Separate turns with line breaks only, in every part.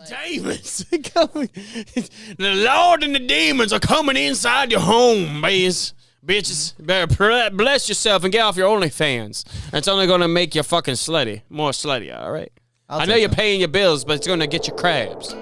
Demons. The Lord and the demons are coming inside your home, bitches. Better bless yourself and get off your OnlyFans. It's only going to make you fucking more slutty, all right? I know you're paying your bills, but it's going to get you crabs.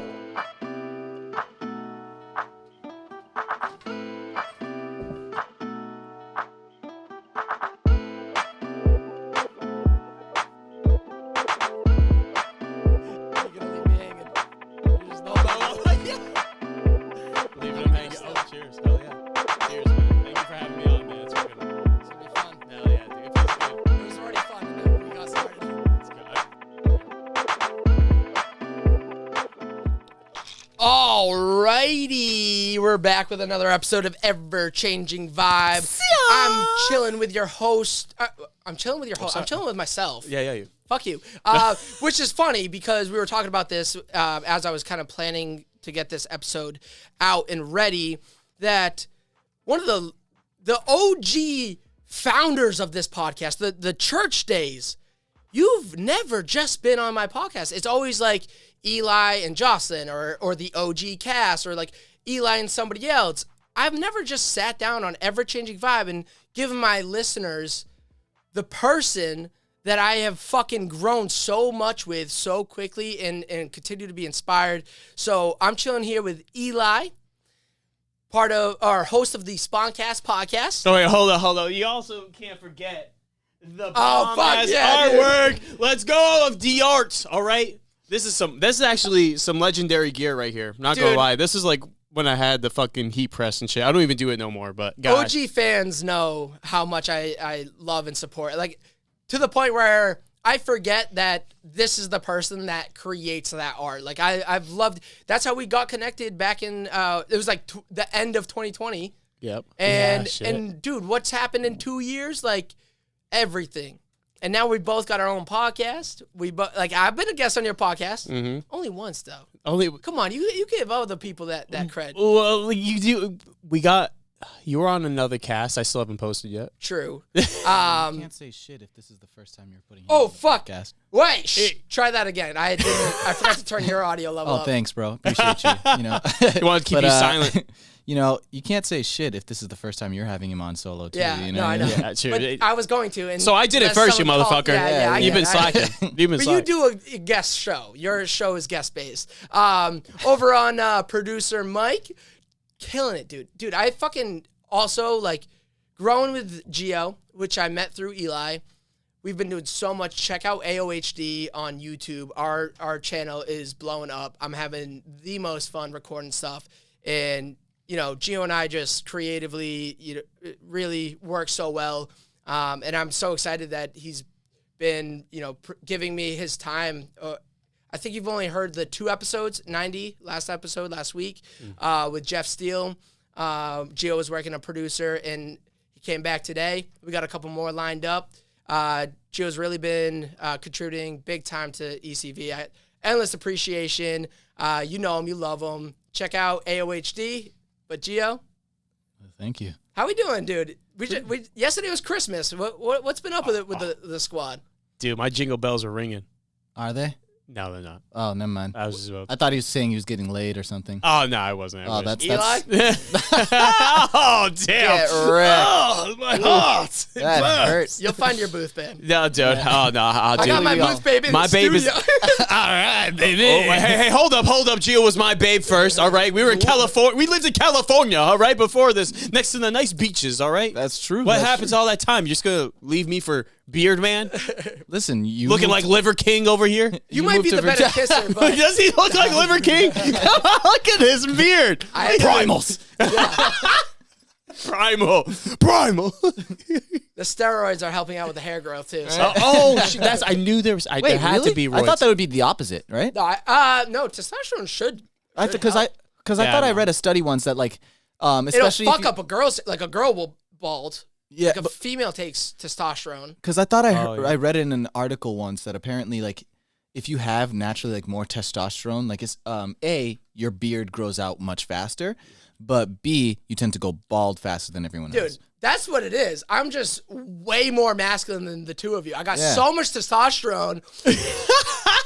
Alrighty, we're back with another episode of Ever-Changing ViBE. I'm chilling with your host. I'm chilling with myself.
Yeah, you.
Fuck you. Which is funny because we were talking about this as I was kind of planning to get this episode out and ready. That one of the OG founders of this podcast, the church days, you've never just been on my podcast. It's always like Eli and Jocelyn or the OG cast or like Eli and somebody else. I've never just sat down on Ever-Changing ViBE and given my listeners the person that I have fucking grown so much with so quickly and continue to be inspired. So I'm chilling here with Eli, part of our host of the Spawncast podcast.
Oh wait, hold on. You also can't forget the bomb-ass artwork. Dude. Let's go of the arts. All right. This is actually some legendary gear right here. Not gonna lie. This is like when I had the fucking heat press and shit. I don't even do it no more, but gosh.
OG fans know how much I love and support. Like to the point where I forget that this is the person that creates that art. Like I've loved. That's how we got connected back in. It was like the end of 2020.
Yep.
And dude, what's happened in 2 years? Like everything. And now we both got our own podcast. I've been a guest on your podcast. Mm-hmm. Only once though. Come on, you give other people that cred.
Well, you do. You were on another cast. I still haven't posted yet.
True.
You can't say shit if this is the first time you're putting.
Oh fuck! Podcast. Wait, try that again. I forgot to turn your audio level up.
Oh, thanks, bro. Appreciate you. You know,
you want to keep you silent.
You know, you can't say shit if this is the first time you're having him on solo, too.
Yeah,
you know?
No, I know.
Yeah, true.
But I was going to. And
so I did it first, you motherfucker.
Yeah,
You've been slacking.
But you do a guest show. Your show is guest-based. Over on producer Mike, killing it, dude. Dude, I fucking also, like, growing with Gio, which I met through Eli. We've been doing so much. Check out AOHD on YouTube. Our channel is blowing up. I'm having the most fun recording stuff. And you know, Gio and I just creatively, really work so well. And I'm so excited that he's been, giving me his time. I think you've only heard the 2 episodes, 90, last week, with Jeff Steele. Gio was working a producer, and he came back today. We got a couple more lined up. Gio's really been contributing big time to E.C.V. Endless appreciation. You know him, you love him. Check out AOHD. But Gio,
thank you.
How we doing, dude? Yesterday was Christmas. What's been up with it with the squad?
Dude, my jingle bells are ringing.
Are they?
No, they're not.
Oh, never mind.
I
thought he was saying he was getting laid or something.
Oh no, I wasn't.
That's
Eli.
Oh
damn!
Get wrecked.
Oh my heart.
That hurts.
You'll find your booth, man.
No, dude. Yeah. Oh no,
I got my booth babe in
my
the
babe
studio.
All right, baby. Oh, hey, hold up. Gio was my babe first. All right, we were in California. We lived in California. All right, before this, next to the nice beaches. All right,
that's true.
What happens all that time? You're just gonna leave me for Beard Man?
Listen, you
looking like Liver King over here.
You might be the better kisser. But
does he look like Liver King? Look at his beard. Primals. Primal.
The steroids are helping out with the hair growth too. So.
I knew there was.
Wait,
there had
really?
to be. Roids.
I thought that would be the opposite, right?
No, testosterone should.
Because I thought I read a study once that like, especially
it'll fuck up a girl will bald.
Yeah,
like a female takes testosterone.
Because I thought I read in an article once that apparently like if you have naturally like more testosterone, like it's A, your beard grows out much faster, but B, you tend to go bald faster than everyone else.
Dude, that's what it is. I'm just way more masculine than the two of you. I got so much testosterone.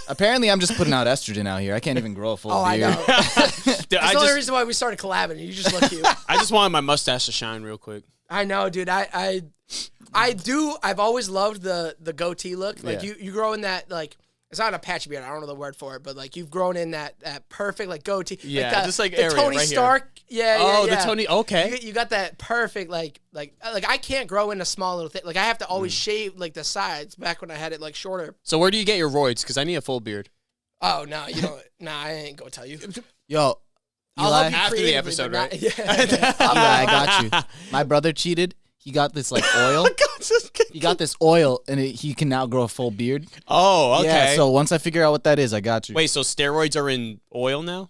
Apparently, I'm just putting out estrogen out here. I can't even grow a full
Oh, I
beard.
know.
Dude,
That's the only reason why we started collabing. You just look cute.
I just wanted my mustache to shine real quick.
I know, dude. I do. I've always loved the goatee look. Like you grow in that like. It's not a patchy beard. I don't know the word for it, but like you've grown in that perfect like goatee.
Yeah,
like
just like
the
area
Tony
right
Stark.
Here.
Yeah.
The Tony. Okay.
You got that perfect like I can't grow in a small little thing. Like I have to always shave like the sides. Back when I had it like shorter.
So where do you get your roids? Because I need a full beard.
Oh no, you don't. Nah, I ain't gonna tell you.
Yo,
I'll
Eli,
help you
After the
creatively,
episode,
but not-
right?
Yeah.
Eli, I got you. My brother cheated. He got this like oil. He got this oil, and he can now grow a full beard.
Oh, okay.
Yeah. So once I figure out what that is, I got you.
Wait, so steroids are in oil now?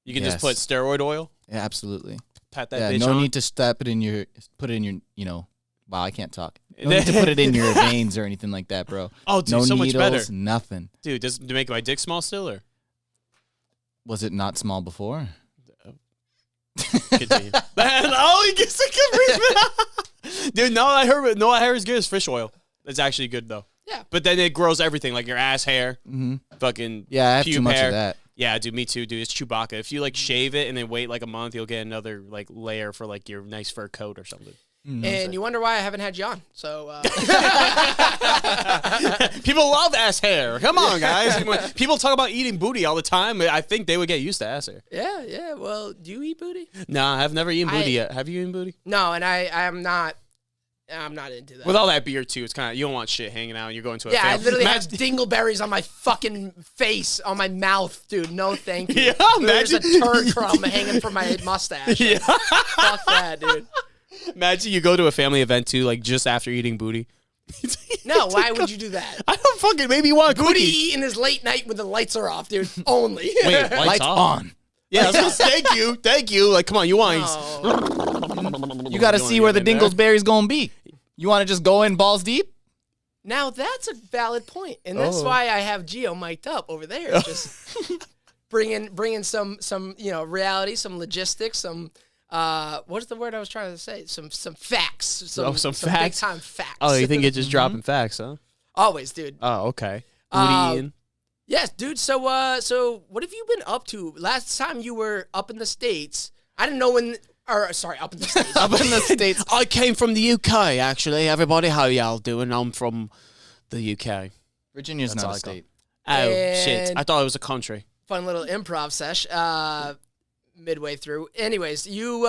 You can just put steroid oil.
Yeah, absolutely.
Pat that
Yeah,
bitch
no
on.
need to put it in your, wow, I can't talk. No need to put it in your veins or anything like that, bro.
Oh, dude,
no
so
needles,
much better.
Nothing.
Dude, does it make my dick small still or?
Was it not small before?
Continue. Oh, he gets a Dude, no, I heard is good as fish oil. It's actually good though.
Yeah.
But then it grows everything, like your ass hair, fucking
Yeah, I have
pube
too much
hair.
of that.
Yeah, dude, me too, dude. It's Chewbacca. If you like shave it and then wait like a month, you'll get another like layer for like your nice fur coat or something.
And you wonder why I haven't had you on. So
People love ass hair. Come on, guys. People talk about eating booty all the time. I think they would get used to ass hair.
yeah. Well, do you eat booty?
No, I've never eaten booty yet. Have you eaten booty?
No, and I'm not into that.
With all that beard too, it's kind of you don't want shit hanging out. And you're going to a
Yeah, I
family.
literally have dingleberries on my fucking face, on my mouth, dude. No, thank you.
Yeah,
There's a
imagine-
turd crumb hanging from my mustache.
Yeah.
Fuck that, dude.
Imagine you go to a family event too, like just after eating booty.
No, why would you do that?
I don't fucking. Maybe you want a
Booty
cookie.
eating is late night when the lights are off, dude. Only.
Wait,
Lights on.
Yeah, I was gonna say, thank you. Like, come on, you want?
Oh.
You got to
You
see
wanna
where the
get in there?
dingleberry's gonna be. You want to just go in balls deep?
Now that's a valid point, and that's why I have Gio mic'd up over there, just bringing some reality, some logistics, some what's the word I was trying to say? Some facts, some
facts?
big time facts.
Oh, you think you're just dropping facts, huh?
Always, dude.
Oh, okay. Booty eating.
Yes, dude. So what have you been up to? Last time you were up in the States, I didn't know when. Or sorry, up in the States.
Up in the States.
I came from the UK, actually. Everybody, how y'all doing? I'm from the UK.
Virginia's
That's all
not a
I got.
state.
Oh, shit.
And-
I thought it was a country.
Fun little improv sesh. Midway through. Anyways, you're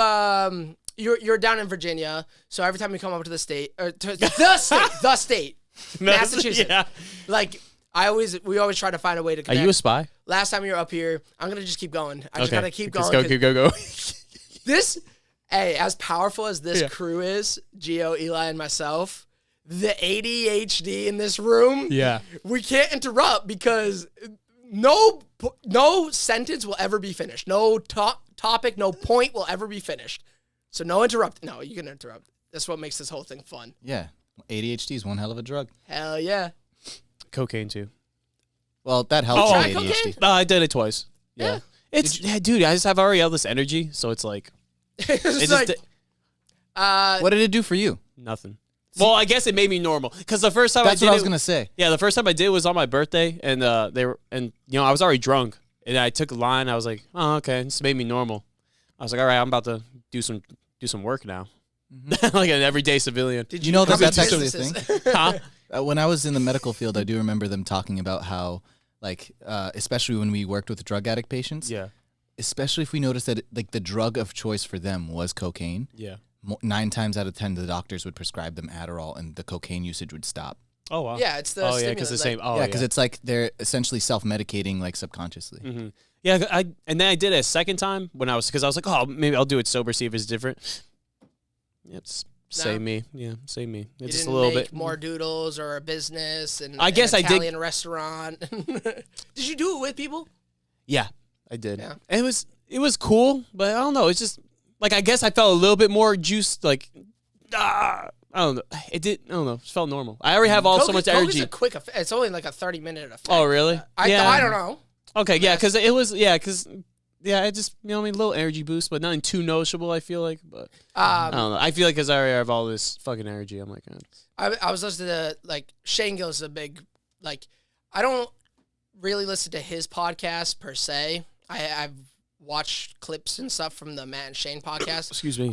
down in Virginia, so every time you come up to the state or to the state, Massachusetts.
Yeah.
Like we always try to find a way to
Are
connect.
you a spy?
Last time you were up here, I'm gonna just keep going. I just
Okay.
gotta keep
Just
going.
Go.
This, as powerful as this crew is, Gio, Eli, and myself, the ADHD in this room,
Yeah.
we can't interrupt because no sentence will ever be finished. No topic, no point will ever be finished. So no interrupt. No, you can interrupt. That's what makes this whole thing fun.
Yeah. ADHD is one hell of a drug.
Hell yeah.
Cocaine, too.
Well, that helps
Oh,
with
try
ADHD.
cocaine?
I did it twice.
Yeah.
It's, dude, I just have already all this energy, so it's like,
It's
it's
like,
just
What did it do for you?
nothing. Well, I guess it made me normal because the first time
That's
I did
what I was
it-
gonna say.
Yeah, the first time I did was on my birthday, and I was already drunk, and I took a line. I was like, oh, okay, this made me normal. I was like, all right, I'm about to do some work now, like an everyday civilian.
did
You know that
cover
that's actually a
businesses?
thing.
Huh?
When I was in the medical field, I do remember them talking about how, like, especially when we worked with drug addict patients,
Yeah,
especially if we noticed that like the drug of choice for them was cocaine.
yeah.
9 times out of 10, the doctors would prescribe them Adderall, and the cocaine usage would stop.
Oh wow.
Yeah, it's the
Oh yeah,
stimulant,
because the
like-
same. Oh
yeah, because it's like they're essentially self-medicating, like subconsciously.
Mm-hmm. Yeah, and then I did it a second time when I was like, oh, maybe I'll do it sober, see if it's different. It's same me. Yeah, same me.
You
It's just a
didn't
little
make
bit
more doodles or a business and
I guess
an
I did-
Italian restaurant. Did you do it with people?
Yeah, I did.
Yeah.
And it was cool, but I don't know. It's just like I guess I felt a little bit more juiced. Like I don't know. It did. I don't know. It felt normal. I already have so much
Coke
energy.
is a quick effect. It's only like a 30-minute effect.
Oh really?
I don't know.
Okay, yeah, because it was I just I mean a little energy boost, but nothing too noticeable. I feel like, but I don't know. I feel like because I already have all this fucking energy, I'm like,
I was listening to like Shane Gill's a big like I don't really listen to his podcast per se. I've watched clips and stuff from the Matt and Shane podcast.
Excuse me.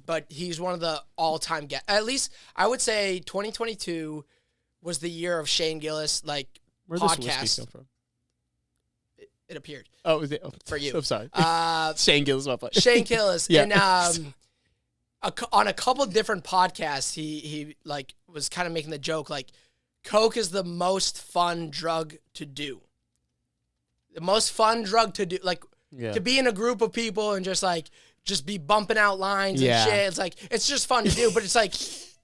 But he's one of the all-time guests. At least I would say 2022 was the year of Shane Gillis, like,
Where'd this
podcast.
whiskey come from?
It appeared.
Oh, is it? Oh,
For you.
I'm sorry.
Uh,
Shane Gillis, my buddy.
Shane Gillis.
Yeah.
And on a couple different podcasts, he like was kind of making the joke, like, Coke is the most fun drug to do. The most fun drug to do, like, to be in a group of people and just be bumping out lines and shit. It's like, it's just fun to do, but it's like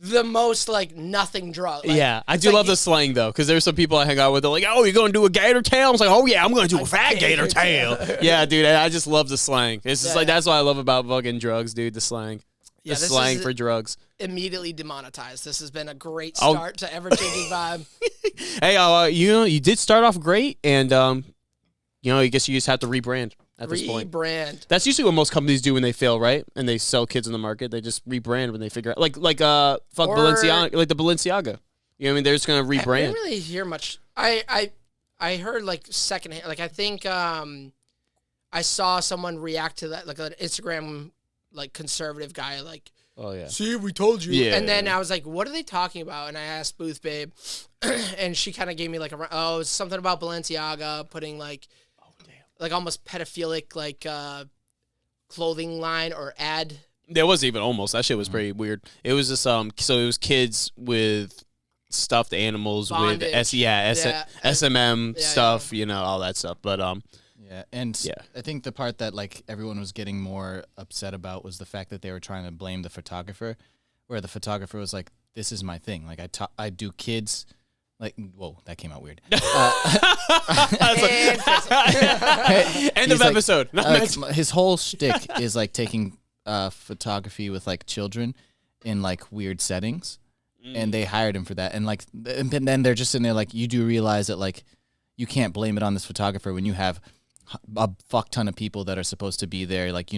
the most like nothing drug. Like,
yeah, I do love the slang though, because there's some people I hang out with. They're like, "Oh, you're going to do a gator tail?" I was like, "Oh yeah, I'm going to do a fat gator tail." Yeah, dude, I just love the slang. It's just like that's what I love about fucking drugs, dude. The slang, the slang for drugs.
Immediately demonetized. This has been a great start to Ever Changing Vibe.
Hey, you did start off great, and I guess you just have to rebrand. At this point.
Rebrand.
That's usually what most companies do when they fail, right? And they sell kids in the market. They just rebrand when they figure out, Balenciaga, like the Balenciaga. You know what I mean? They're just gonna rebrand.
I didn't really hear much. I heard like secondhand. Like I think I saw someone react to that, like an Instagram like conservative guy, like,
"Oh yeah,
see, we told you."
Yeah.
And then I was like, "What are they talking about?" And I asked Booth Babe, and she kind of gave me like it's something about Balenciaga putting like. Like almost pedophilic, like clothing line or ad.
There was even almost that shit was pretty weird. It was just so it was kids with stuffed animals
Bondage.
with SMM stuff, all that stuff. But
I think the part that like everyone was getting more upset about was the fact that they were trying to blame the photographer, where the photographer was like, "This is my thing. Like I do kids." Like, whoa, that came out weird.
End of episode.
His whole shtick is like taking photography with like children in like weird settings, and they hired him for that. And like, and then they're just in there like, you do realize that like, you can't blame it on this photographer when you have a fuck ton of people that are supposed to be there, like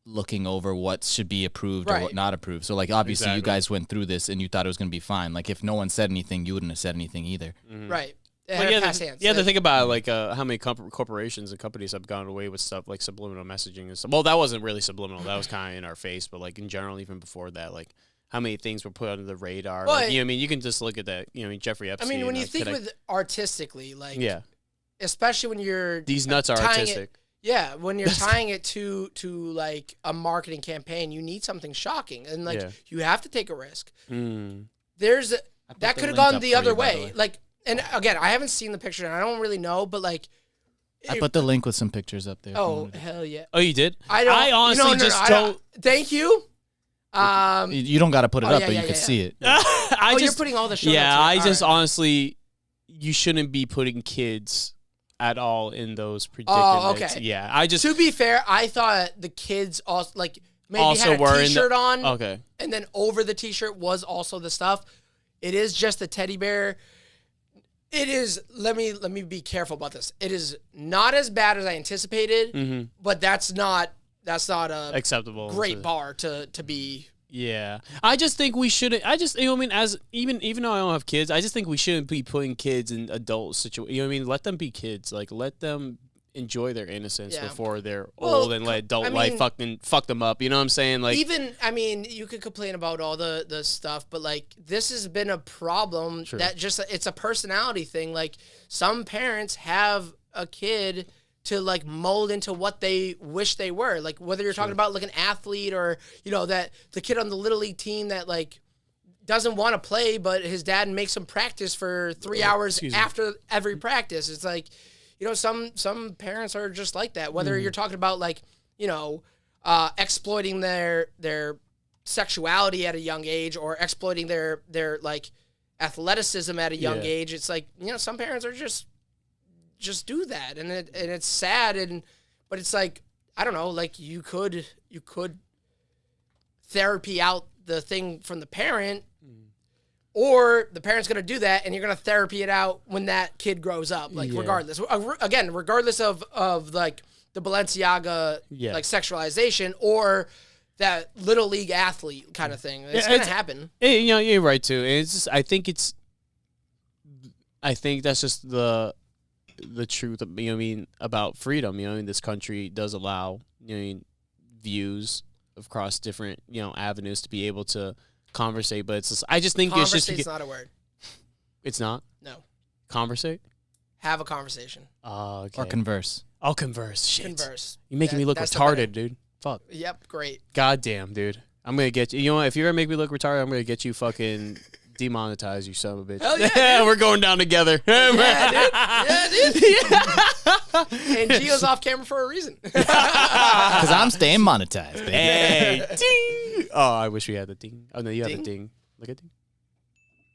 looking over what should be approved or what not approved. So like obviously you guys went through this and you thought it was going to be fine. Like if no one said anything, you wouldn't have said anything either.
Right.
To think about like how many corporations and companies have gone away with stuff like subliminal messaging and stuff. Well, that wasn't really subliminal. That was kind of in our face. But like in general, even before that, like how many things were put under the radar.
Well,
like, you can just look at that. Jeffrey Epstein.
I mean, when you think with artistically, like especially when you're
these nuts are artistic.
Yeah, when you're tying it to like a marketing campaign, you need something shocking, and like you have to take a risk. There's that could have gone the other way. Like, and again, I haven't seen the picture, and I don't really know, but like,
I put the link with some pictures up there.
Oh hell yeah!
Oh, you did?
I
honestly don't.
Thank you.
You don't got to put it up, but you can see it.
You're putting all the show notes.
Honestly, you shouldn't be putting kids at all in those predicaments.
Oh, okay.
Yeah,
To be fair, I thought the kids also like maybe
also
had a t-shirt on.
Okay.
And then over the t-shirt was also the stuff. It is just the teddy bear. It is. Let me be careful about this. It is not as bad as I anticipated, but that's not a
acceptable
great bar to be.
Yeah, I just think we shouldn't. As even though I don't have kids, I just think we shouldn't be putting kids in adult situations. Let them be kids. Like, let them enjoy their innocence before they're old and let adult life fuck them up. You know what I'm saying? Like,
you could complain about all the stuff, but like this has been a problem that just it's a personality thing. Like some parents have a kid to like mold into what they wish they were. Like whether you're talking about like an athlete or, that the kid on the little league team that like doesn't want to play, but his dad makes him practice for 3 hours after every practice. It's like, some parents are just like that. Whether you're talking about like, exploiting their sexuality at a young age or exploiting their like athleticism at a young age. It's like, some parents are just do that, and it's sad, but it's like, I don't know, like you could therapy out the thing from the parent, or the parent's gonna do that, and you're gonna therapy it out when that kid grows up. Like regardless of like the Balenciaga like sexualization or that little league athlete kind of thing, it's gonna happen.
You're right too. It's just, I think it's I think that's just the truth. You know what I mean, about freedom. You know, in this country does allow, you know what I mean, views across different, you know, avenues to be able to conversate. But it's just, I just think it's just
Conversate's not a word.
it's not
No.
conversate.
Have a conversation.
Oh, okay.
Or converse.
I'll converse. Shit.
Converse.
You're making me look
That's the
retarded,
better-
dude. Fuck.
Yep, great.
Goddamn, dude. I'm gonna get you. You know what? If you're gonna make me look retarded, I'm gonna get you fucking demonetized, you son of a bitch.
Hell yeah, dude.
We're going down together.
Yeah, dude. And Gio's off camera for a reason.
Because I'm staying monetized, baby.
Hey, ding. Oh, I wish we had the ding. Oh no, you have
Ding?
the ding. Look at ding.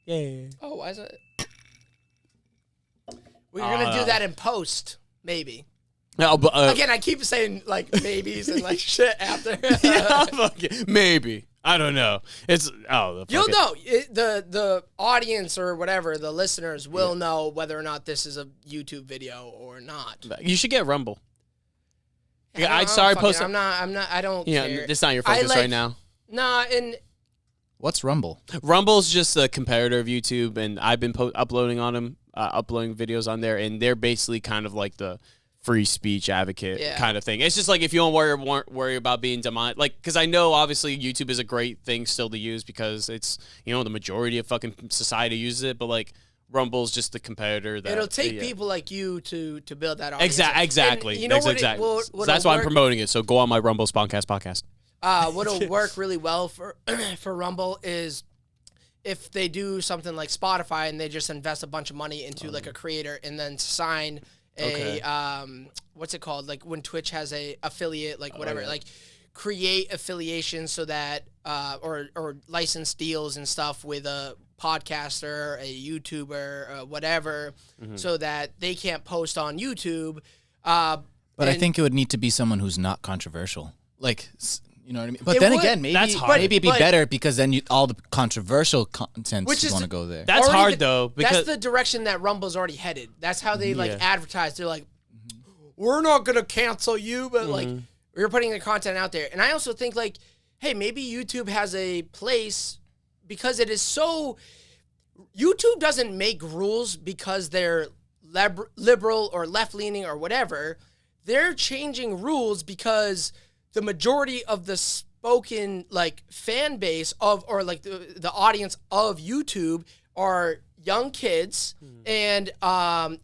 Yeah.
Oh, why is it? We're gonna do that in post, maybe.
No, but
Again, I keep saying like maybes and like shit after.
yeah, fuck it. Maybe. I don't know. It's
You'll know. The audience or whatever, the listeners will know whether or not this is a YouTube video or not.
You should get Rumble. Yeah,
I
I'd
don't
sorry
fucking-
post.
I'm not. I don't
Yeah,
care.
it's not your
I
focus
like-
right now.
Nah, and
What's Rumble?
Rumble's just a competitor of YouTube, and I've been uploading on them, uploading videos on there, and they're basically kind of like the free speech advocate kind of thing. It's just like if you don't worry about being demonic, like, because I know obviously YouTube is a great thing still to use because it's, you know, the majority of fucking society uses it, but like Rumble's just the competitor that
it'll take people like you to build that audience.
Exactly.
And you know what?
Exactly.
What'll
That's why I'm
work-
promoting it. So go on my Rumble podcast.
What'll work really well for for Rumble is if they do something like Spotify and they just invest a bunch of money into like a creator and then sign a what's it called, like when Twitch has a affiliate, like whatever, like create affiliations so that or license deals and stuff with a podcaster, a YouTuber, whatever, so that they can't post on YouTube.
But I think it would need to be someone who's not controversial. Like, you know what I mean? But
It
then
would.
again, maybe
That's hard.
maybe it'd be
But-
better because then all the controversial content
Which is-
want to go there.
That's
already
hard
the-
though because
that's the direction that Rumble's already headed. That's how they like
Yeah.
advertise. They're like, we're not gonna cancel you, but like we're putting the content out there. And I also think like, hey, maybe YouTube has a place because it is so. YouTube doesn't make rules because they're liberal or left leaning or whatever. They're changing rules because the majority of the spoken like fan base of or like the audience of YouTube are young kids and a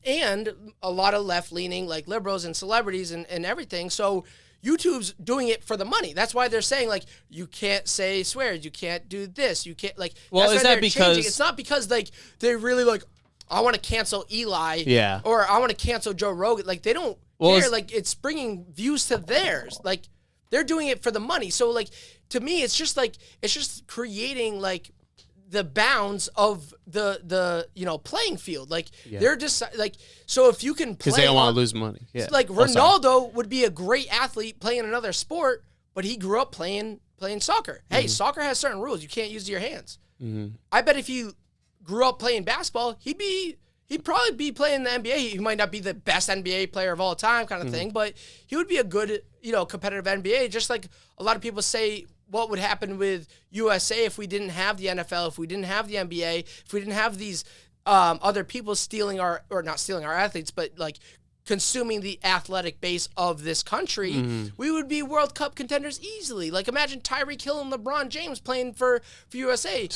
lot of left leaning like liberals and celebrities and everything. So YouTube's doing it for the money. That's why they're saying like you can't say swears, you can't do this, you can't like.
Well,
that's
is
why
that
they're
because-
changing. It's not because like they really like I want to cancel Eli, or I want to cancel Joe Rogan. Like they don't care. Like it's bringing views to theirs. Like they're doing it for the money. So like to me, it's just creating like the bounds of the playing field. Like they're just like so if you can play
because they don't want to lose money. Yeah.
like Ronaldo would be a great athlete playing another sport, but he grew up playing soccer. Hey, soccer has certain rules. You can't use your hands. I bet if you grew up playing basketball, he'd probably be playing the NBA. He might not be the best NBA player of all time kind of thing, but he would be a good, competitive NBA. Just like a lot of people say what would happen with USA if we didn't have the NFL, if we didn't have the NBA, if we didn't have these other people not stealing our athletes, but like consuming the athletic base of this country, we would be World Cup contenders easily. Like imagine Tyreek Hill and LeBron James playing for USA.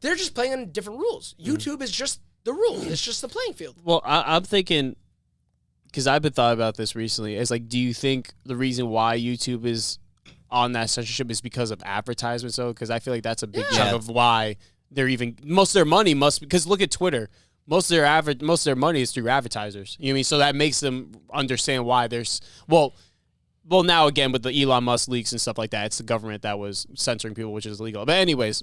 They're just playing on different rules. YouTube is just the rules. It's just the playing field.
Well, I'm thinking, because I've been thought about this recently, is like, do you think the reason why YouTube is on that censorship is because of advertisements, though? Because I feel like that's a big chunk of why they're even, most of their money because look at Twitter. Most of their money is through advertisers. You know what I mean? So that makes them understand why there's, well, now again, with the Elon Musk leaks and stuff like that, it's the government that was censoring people, which is illegal. But anyways,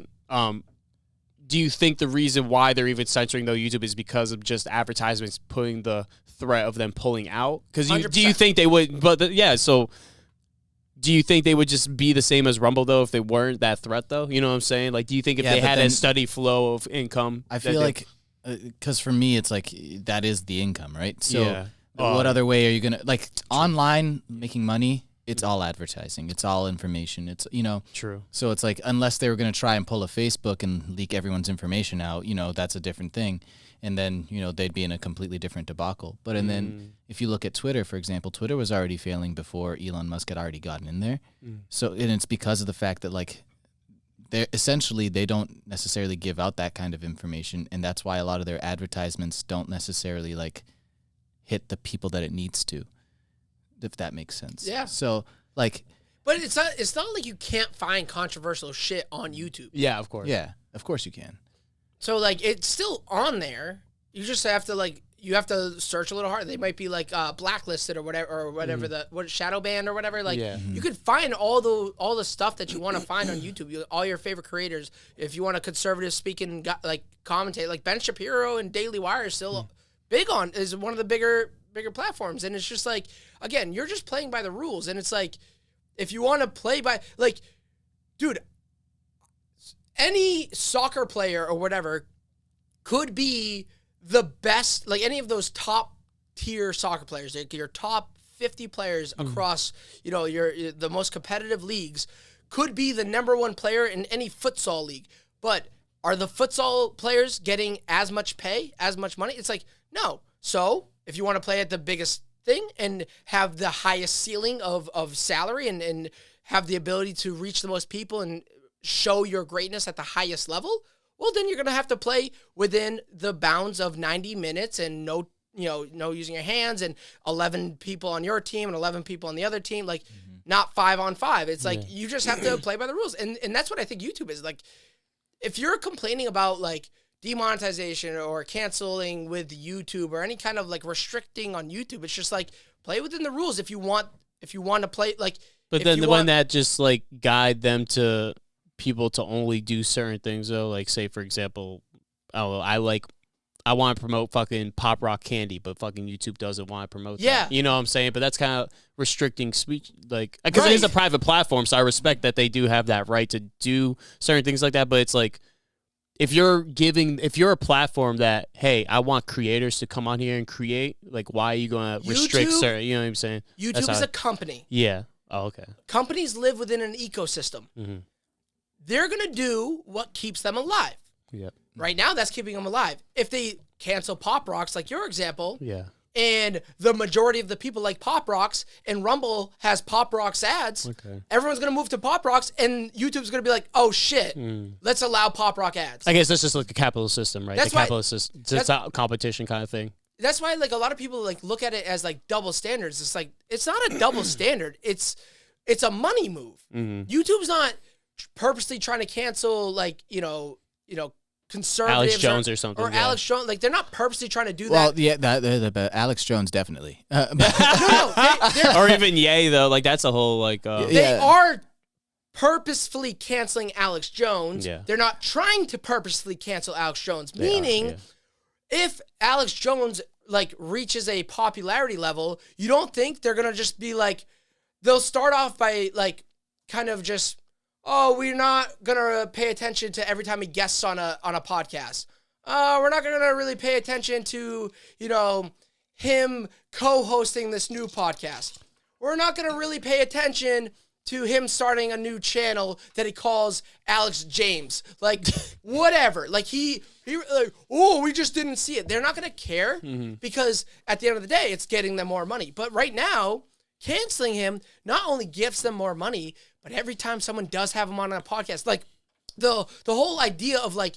do you think the reason why they're even censoring though YouTube is because of just advertisements putting the threat of them pulling out? Because do you think they would? But so do you think they would just be the same as Rumble though if they weren't that threat though? You know what I'm saying? Like, do you think if they had a steady flow of income?
I feel like because for me it's like that is the income, right? So what other way are you gonna like online making money? It's all advertising. It's all information. It's, True. So it's like, unless they were going to try and pull a Facebook and leak everyone's information out, that's a different thing. and then they'd be in a completely different debacle. But and then if you look at Twitter, for example, Twitter was already failing before Elon Musk had already gotten in there. So and it's because of the fact that like they don't necessarily give out that kind of information, and that's why a lot of their advertisements don't necessarily like hit the people that it needs to, if that makes sense.
Yeah.
So like,
but it's not like you can't find controversial shit on YouTube.
Yeah, of course.
yeah, of course you can.
So like it's still on there. You just have to like you have to search a little hard. They might be like blacklisted or whatever the shadow banned or whatever. Like you could find all the stuff that you want to find on YouTube. All your favorite creators. If you want a conservative speaking like commentate, like Ben Shapiro and Daily Wire is still big on is one of the bigger platforms. And it's just like again, you're just playing by the rules. And it's like if you want to play by like, dude, any soccer player or whatever could be the best, like any of those top tier soccer players, like your top 50 players across, the most competitive leagues could be the number one player in any futsal league. But are the futsal players getting as much pay, as much money? It's like, no. So if you want to play at the biggest thing and have the highest ceiling of salary and have the ability to reach the most people and show your greatness at the highest level, well, then you're going to have to play within the bounds of 90 minutes and no using your hands and 11 people on your team and 11 people on the other team, like not 5-on-5. It's like you just have to play by the rules. And that's what I think YouTube is. Like if you're complaining about like demonetization or canceling with YouTube or any kind of like restricting on YouTube, it's just like play within the rules if you want to play like.
But then the one that just like guide them to people to only do certain things though, like say for example, I want to promote fucking pop rock candy, but fucking YouTube doesn't want to promote that. You know what I'm saying? But that's kind of restricting speech, like because it is a private platform, so I respect that they do have that right to do certain things like that. But it's like if you're a platform that, hey, I want creators to come on here and create, like why are you going to restrict certain? You know what I'm saying?
YouTube is a company.
Yeah. Oh, okay.
Companies live within an ecosystem. They're going to do what keeps them alive.
Yeah.
Right now, that's keeping them alive. If they cancel Pop Rocks, like your example, and the majority of the people like Pop Rocks, and Rumble has Pop Rocks ads, everyone's going to move to Pop Rocks, and YouTube's going to be like, oh, shit, let's allow Pop Rock ads.
I guess that's just like the capitalist system, right?
That's
the capitalist system. It's a competition kind of thing.
That's why like a lot of people like look at it as like double standards. It's like, it's not a double standard. It's a money move. YouTube's not purposely trying to cancel like, conservatives
Alex Jones or something.
Or Alex Jones. Like, they're not purposely trying to do that.
Well, yeah, but Alex Jones definitely.
No,
or even Ye, though. Like, that's a whole, like...
They are purposefully canceling Alex Jones.
Yeah.
They're not trying to purposely cancel Alex Jones. Meaning, if Alex Jones, like, reaches a popularity level, you don't think they're going to just be, like... They'll start off by, like, kind of just... Oh, we're not going to pay attention to every time he guests on a podcast. We're not going to really pay attention to, him co-hosting this new podcast. We're not going to really pay attention to him starting a new channel that he calls Alex James. Like, whatever. Like, we just didn't see it. They're not going to care because at the end of the day, it's getting them more money. But right now, canceling him not only gives them more money, but every time someone does have him on a podcast, like the whole idea of like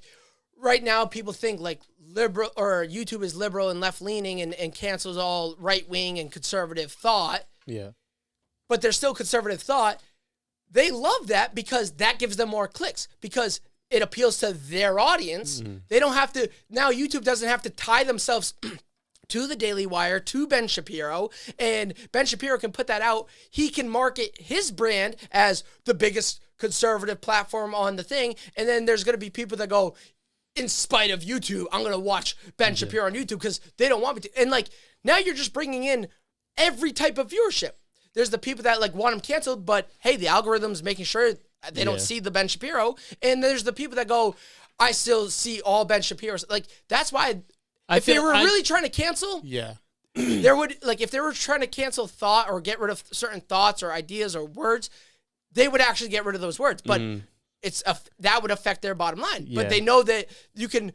right now people think like liberal or YouTube is liberal and left leaning and cancels all right wing and conservative thought.
Yeah.
But they're still conservative thought. They love that because that gives them more clicks because it appeals to their audience. They don't have to, now YouTube doesn't have to tie themselves to the Daily Wire, to Ben Shapiro, and Ben Shapiro can put that out. He can market his brand as the biggest conservative platform on the thing, and then there's going to be people that go, in spite of YouTube, I'm going to watch Ben Shapiro on YouTube because they don't want me to. And, like, now you're just bringing in every type of viewership. There's the people that, like, want him canceled, but, hey, the algorithm's making sure they don't see the Ben Shapiro, and there's the people that go, I still see all Ben Shapiro's. Like, that's why... If they were really trying to cancel, there would, like, if they were trying to cancel thought or get rid of certain thoughts or ideas or words, they would actually get rid of those words. But that would affect their bottom line. But they know that you can,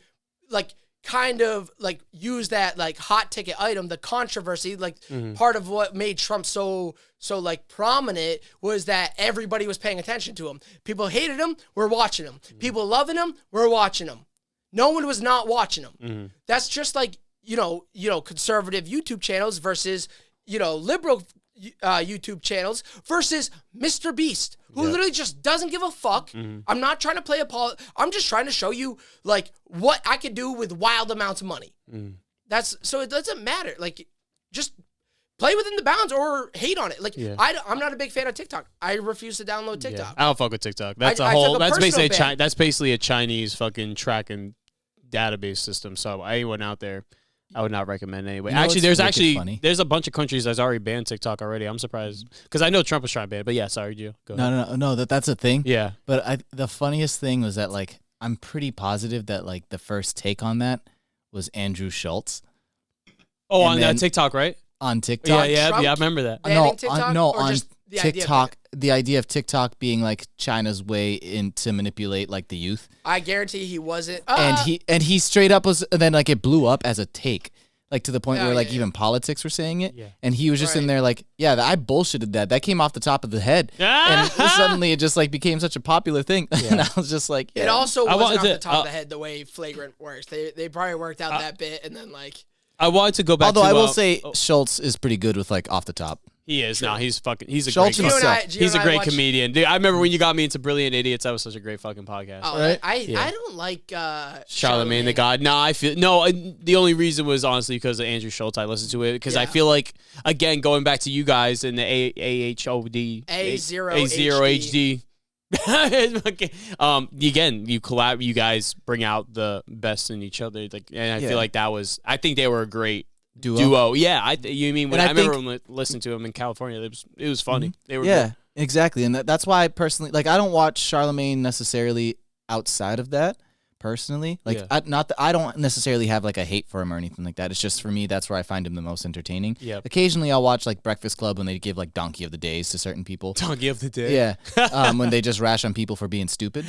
like, kind of like use that like hot ticket item, the controversy, like part of what made Trump so like prominent was that everybody was paying attention to him. People hated him, we're watching him. People loving him, we're watching him. No one was not watching him. That's just like, conservative YouTube channels versus, liberal YouTube channels versus Mr. Beast, who literally just doesn't give a fuck. I'm not trying to play I'm just trying to show you like what I could do with wild amounts of money. So it doesn't matter. Like, just play within the bounds or hate on it. Like, I'm not a big fan of TikTok. I refuse to download TikTok.
I don't fuck with TikTok. That's that's basically a Chinese fucking tracking database system. So anyone out there, I would not recommend anyway. Actually, there's a bunch of countries that's already banned TikTok already. I'm surprised because I know Trump was trying to ban it. But yeah, sorry, Gio. Go ahead.
No. That's a thing.
Yeah.
But the funniest thing was that like I'm pretty positive that like the first take on that was Andrew Schultz.
Oh, on TikTok, right?
On TikTok.
Yeah, I remember that.
On
TikTok. The idea of TikTok being like China's way to manipulate like the youth.
I guarantee he wasn't.
And he straight up was. And then like it blew up as a take, like to the point where like even politics were saying it. Yeah. And he was just in there like, I bullshitted that. That came off the top of the head, and suddenly it just like became such a popular thing. And I was just like,
it also wasn't off the top of the head the way Flagrant works. They probably worked out that bit and then like.
I wanted to go back.
Although I will say Schultz is pretty good with like off the top.
He is. No, he's a
Schultz
great he's a great comedian. Dude, I remember when you got me into Brilliant Idiots. That was such a great fucking podcast.
Oh, right? I don't like
Charlamagne the God. No, the only reason was honestly because of Andrew Schultz. I listened to it because I feel like, again, going back to you guys in the A0HD. Again, you collab. You guys bring out the best in each other. Like, and I feel like I think they were a great duo. Yeah, I remember listening to them in California. It was funny. They were good.
Exactly, and that's why I personally like. I don't watch Charlamagne necessarily outside of that. Personally, like I don't necessarily have like a hate for him or anything like that. It's just for me, that's where I find him the most entertaining. Yeah. Occasionally, I'll watch like Breakfast Club when they give like Donkey of the Days to certain people.
Donkey of the Day.
Yeah. When they just rash on people for being stupid.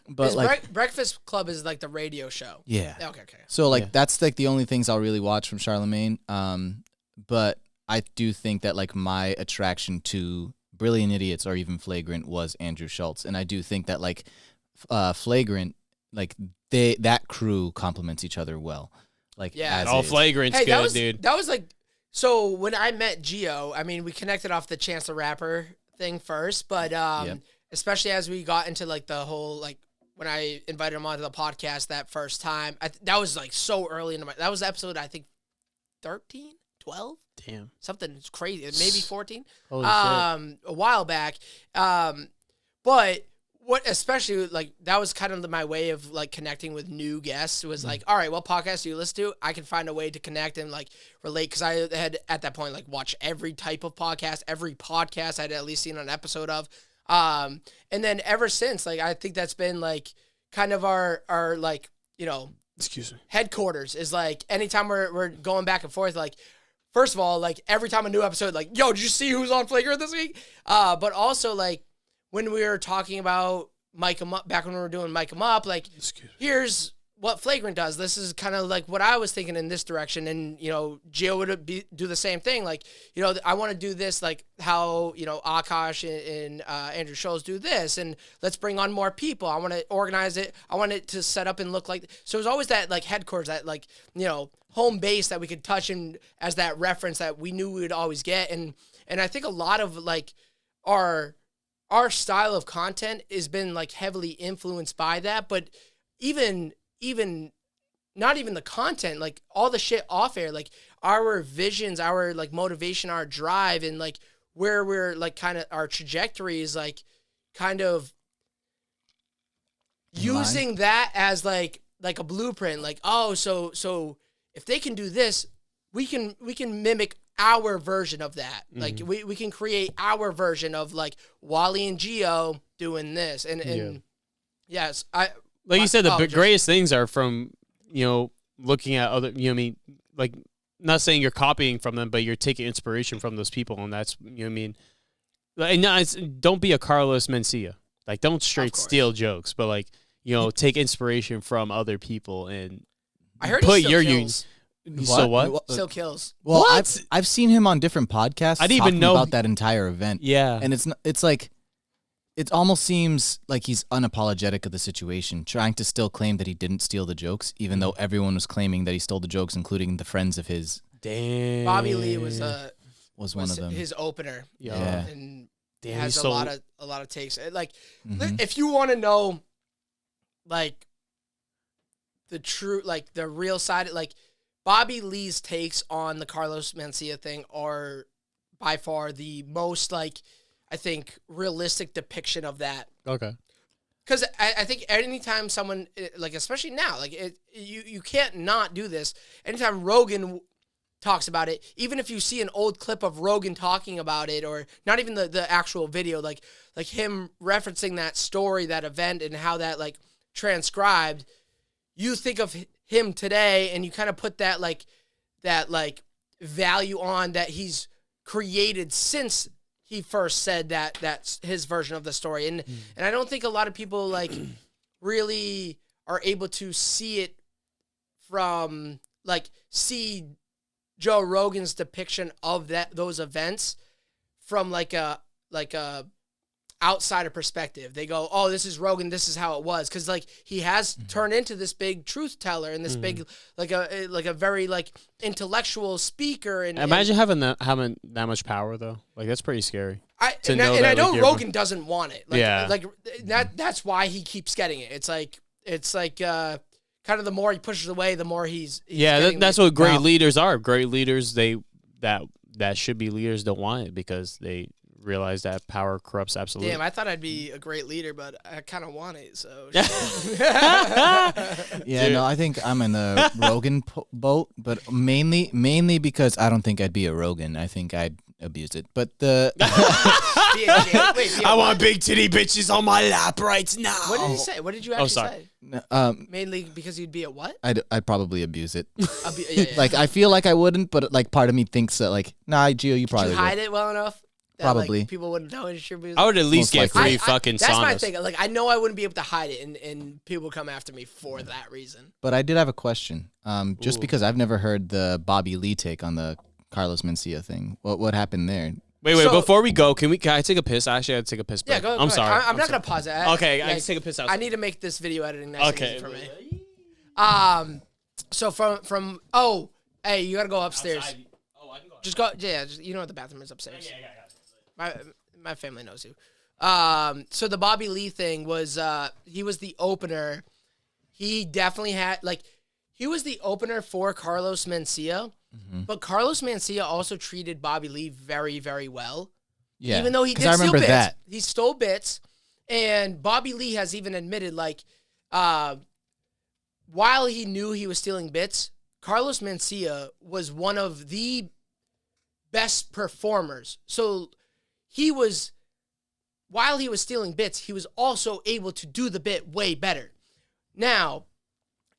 But like
Breakfast Club is like the radio show.
Yeah.
Okay.
So like that's like the only things I'll really watch from Charlamagne. But I do think that like my attraction to Brilliant Idiots or even Flagrant was Andrew Schultz, and I do think that like Flagrant. Like that crew complements each other well. Like
Flagrant's good, dude.
That was like so when I met Gio, I mean we connected off the Chance the Rapper thing first, but especially as we got into like the whole like when I invited him onto the podcast that first time, that was like so early into that was episode I think 13, 12?
Damn.
Something crazy, maybe 14.
Holy shit.
A while back. But what especially like that was kind of my way of like connecting with new guests was like, all right, what podcast do you listen to? I can find a way to connect and like relate because I had at that point like watched every type of podcast, every podcast I'd at least seen an episode of, and then ever since like I think that's been like kind of our like
excuse me
headquarters is like anytime we're going back and forth like. First of all, like every time a new episode, like, yo, did you see who's on Flagrant this week? But also like. When we were talking about Mic 'em Up, back when we were doing Mic 'em Up, like, here's what Flagrant does. This is kind of like what I was thinking in this direction. And, Gio would do the same thing. Like, I want to do this, like how, Akash and Andrew Schultz do this. And let's bring on more people. I want to organize it. I want it to set up and look like. So it was always that, like, headquarters, that, like, home base that we could touch and as that reference that we knew we would always get. And I think a lot of, like, our style of content has been like heavily influenced by that, but even not even the content, like all the shit off air, like our visions, our like motivation, our drive, and like where we're like kind of our trajectory is like kind of using that as like a blueprint. Like, oh, so if they can do this, we can mimic our version of that. Like we can create our version of like wALiE and Gio doing this. And yes,
you said, the greatest things are from, looking at other, like not saying you're copying from them, but you're taking inspiration from those people. And that's, like, don't be a Carlos Mencia. Like, don't straight steal jokes, but like, take inspiration from other people and
I heard he
put
still
your
kills.
So what?
Still kills.
Well,
What?
I've seen him on different podcasts.
I didn't even
talking
know
about that entire event.
Yeah.
And it's like it almost seems like he's unapologetic of the situation, trying to still claim that he didn't steal the jokes, even though everyone was claiming that he stole the jokes, including the friends of his.
Damn.
Bobby Lee was
one of them.
his opener.
Yeah.
And
Damn,
has
he's
a lot of takes. Like
Mhm.
if you want to know like the true, like the real side, like Bobby Lee's takes on the Carlos Mencia thing are by far the most, like, I think, realistic depiction of that.
Okay.
Because I think anytime someone, like, especially now, like, you can't not do this. Anytime Rogan talks about it, even if you see an old clip of Rogan talking about it, or not even the actual video, like him referencing that story, that event, and how that, like, transcribed, you think of him today, and you kind of put that value on that he's created since he first said that's his version of the story. And I don't think a lot of people, like, really are able to see it from, like, see Joe Rogan's depiction of those events from like a outsider perspective. They go, oh, this is Rogan, this is how it was, because, like, he has turned into this big truth teller and this big, like a very, like, intellectual speaker. And
imagine having that much power though. Like, that's pretty scary.
I know Rogan doesn't want it. Like,
Yeah.
like that's why he keeps getting it. It's like kind of the more he pushes away, the more he's getting
that's
it.
what great leaders are. Great leaders, that should be leaders, don't want it because they realize that power corrupts absolutely.
Damn, I thought I'd be a great leader, but I kind of want it. So
Yeah, no, I think I'm in the Rogan boat, but mainly because I don't think I'd be a Rogan. I think I'd abuse it. But
I want big titty bitches on my lap right now.
What did he say? What did you actually say? Mainly because you'd be a what?
I'd probably abuse it.
Yeah.
Like, I feel like I wouldn't, but, like, part of me thinks that, like, nah, Gio, you probably
Did you hide it well enough? That,
Probably.
Like, people wouldn't know it should be.
I would at least
Most
get
likely.
free fucking
That's my
saunas.
thing. Like, I know I wouldn't be able to hide it, and people would come after me for that reason.
But I did have a question. Just because I've never heard the Bobby Lee take on the Carlos Mencia thing. What happened there?
Wait,
So-
before we go, can I take a piss? Actually, I'd take a piss break.
Yeah, go.
I'm
ahead.
sorry.
I'm not gonna pause it.
Okay, I can take a piss outside.
I need to make this video editing nice
Okay.
and easy for me. So from hey, you gotta go upstairs.
Oh, I can go.
Just go. Yeah, you know what the bathroom is upstairs.
Yeah.
My family knows you. So the Bobby Lee thing was he was the opener. He definitely had, like, he was the opener for Carlos Mencia, but Carlos Mencia also treated Bobby Lee very, very well.
Yeah,
Even though he did
I
steal
remember
bits.
that.
He stole bits, and Bobby Lee has even admitted, like, while he knew he was stealing bits, Carlos Mencia was one of the best performers. So while he was stealing bits, he was also able to do the bit way better. Now,